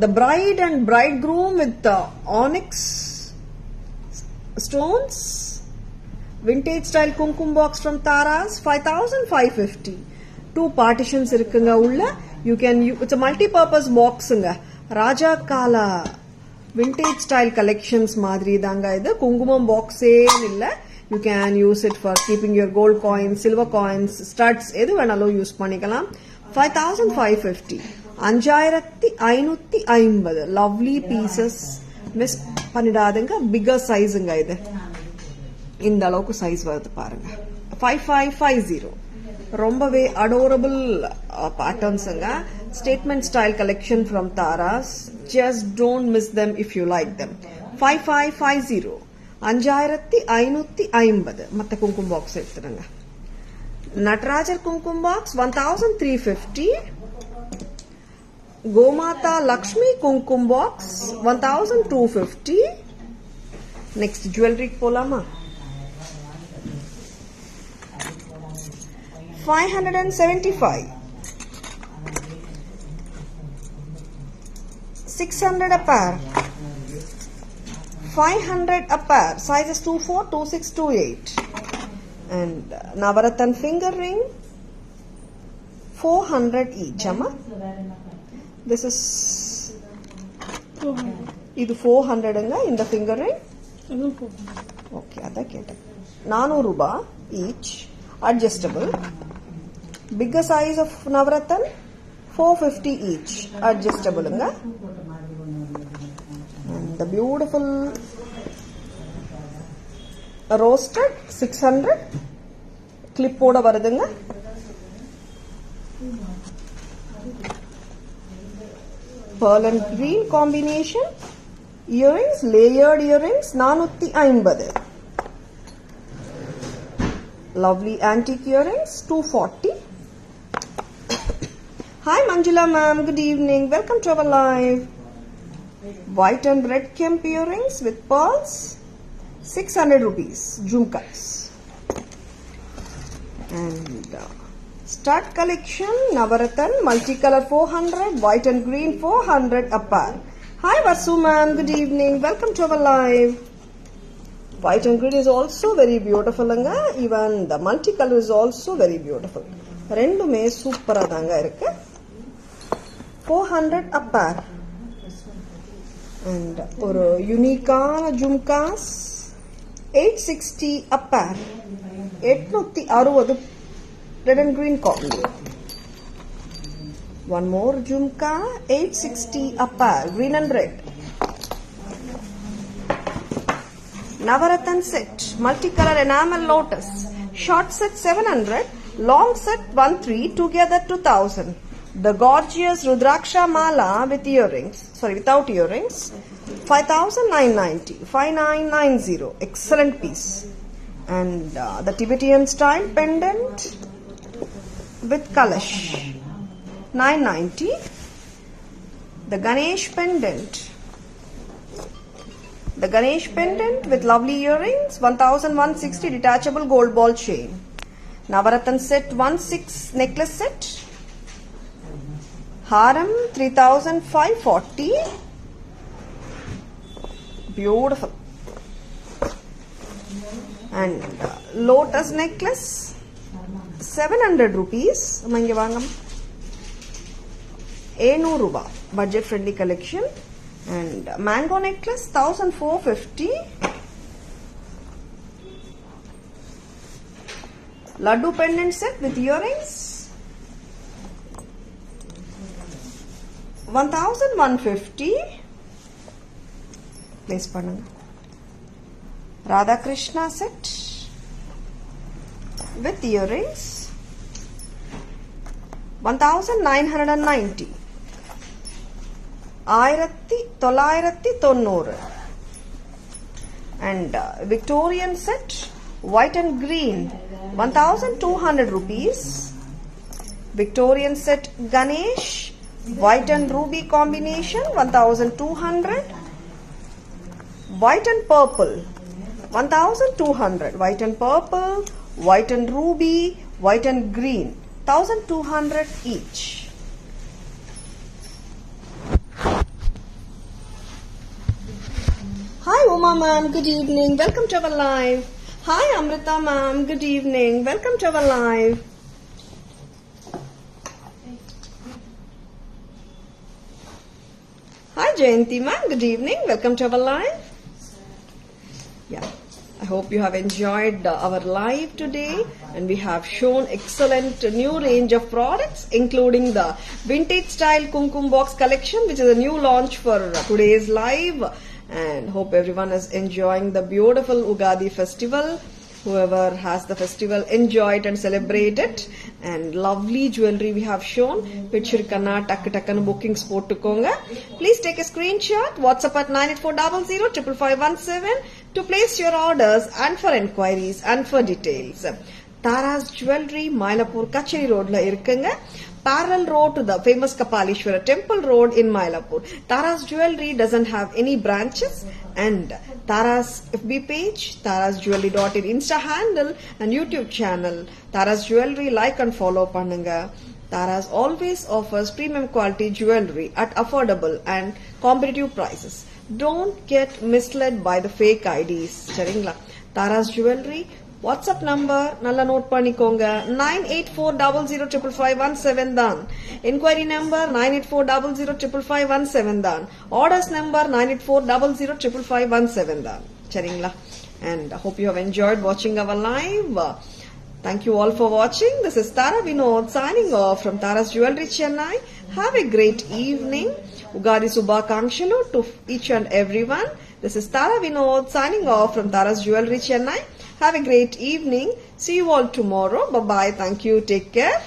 The bride and bridegroom with the onyx stones. Vintage style kumkum box from Taras. 5550. 2 partitions இருக்குங்க உள்ள. You can it's a multi-purpose boxங்க. Raja Kaala vintage style collections மாதிரி தாங்க இது. குங்குமம் பாக்ஸே இல்ல. You can use it for keeping your gold coins, silver coins, studs எது வேணாலும் use பண்ணிக்கலாம். 5550. 5550. Lovely pieces. மிஸ் பண்ணிடாதுங்க. bigger sizeங்க இது. இந்த அளவுக்கு சைஸ் வருது பாருங்க. 5550. ரொம்பவே adorable patternsங்க. Statement style collection from Taras. Just don't miss them if you like them. 5550. 5550. மத்த கும்கும் பாக்ஸ் எடுத்துருங்க. Natarajar kumkum box 1350. Gomata Lakshmi Kumkum box 1250. Next jewelry போலாமா? 575. 600 a pair. 500 a pair. Sizes 24, 26, 28. And Navaratan finger ring, 400 each. Amma? This is 400. இது 400 in the finger ring. அதுவும் 400. Okay, அதான் கேட்டேன். 400 ரூபாய் each, adjustable. Bigger size of Navaratan, 450 each, adjustable. And the beautiful roasted 600 clip ஓட வருதுங்க. Pearl and green combination earrings, layered earrings 450. Lovely antique earrings 240. Hi Manjula ma'am, good evening, welcome to our live. White and red kemp earrings with pearls, 600 rupees, jhumkas. And stud collection, Navaratan, multicolor 400, white and green 400 a pair. Hi Varsu ma'am, good evening, welcome to our live. White and green is also very beautiful. Even the multicolor is also very beautiful. ரெண்டுமே சூப்பரா தாங்க இருக்கு. 400 a pair. And ஒரு யூனிக்கான jhumkas 860 a pair. 860 red and green combo. One more jhumka, 860 a pair, green and red. Navaratan set, multicolor enamel lotus, short set 700, long set 13, together 2000. The gorgeous Rudraksha mala with earrings, without earrings, 5990, 5990, excellent piece. And the Tibetan style pendant with kalash, 990. The Ganesh pendant. The Ganesh pendant with lovely earrings, 1160, detachable gold ball chain. Navaratan set 16 necklace set. Haram 3540. Beautiful. And lotus necklace 700 rupees. Mangi vangam 700 rupees, budget friendly collection. And mango necklace 1450. Laddu pendant set with earrings 1150. Place pannunga. Radha Krishna set with earrings 1990. 1990. And Victorian set, white and green, 1200 rupees. Victorian set Ganesh, white and ruby combination, 1200. White and purple, 1200. White and purple, white and ruby, white and green, 1200 each. Hi Uma ma'am, good evening, welcome to our live. Hi Amrita ma'am, good evening, welcome to our live. Hi Jayanti ma'am, good evening, welcome to our live. Yeah, I hope you have enjoyed our live today, and we have shown excellent new range of products, including the vintage style Kumkum box collection, which is a new launch for today's live. And hope everyone is enjoying the beautiful Ugadi festival. Whoever has the festival, enjoy it and celebrate it. And lovely jewelry we have shown. Picture kanna takku takkanu bookings pottukonga. Please take a screenshot. WhatsApp at 98400 to place your orders and for enquiries and for details. Tara's Jewelry, Mylapore, Kacheri Road la irukanga. Parallel road to the famous Kapalishwara Temple Road in Mylapore. Tara's Jewelry doesn't have any branches, and Tara's FB page, tarasjewelry.in Insta handle and YouTube channel, Tara's Jewelry, like and follow pannunga. Tara's always offers premium quality jewelry at affordable and competitive prices. Don't get misled by the fake IDs. Charingla. Tara's Jewelry, WhatsApp number நல்லா note பண்ணிக்கோங்க. 9840055517 தான். Enquiry number 9840055517 தான். Orders number 9840055517 தான். சரிங்களா? And I hope you have enjoyed watching our live. Thank you all for watching. This is Tara Vinod signing off from Tara's Jewelry Chennai. Have a great evening. Ugadi Subhakankshalu to each and everyone. This is Tara Vinod signing off from Tara's Jewelry Chennai. Have a great evening. See you all tomorrow. Bye-bye. Thank you. Take care.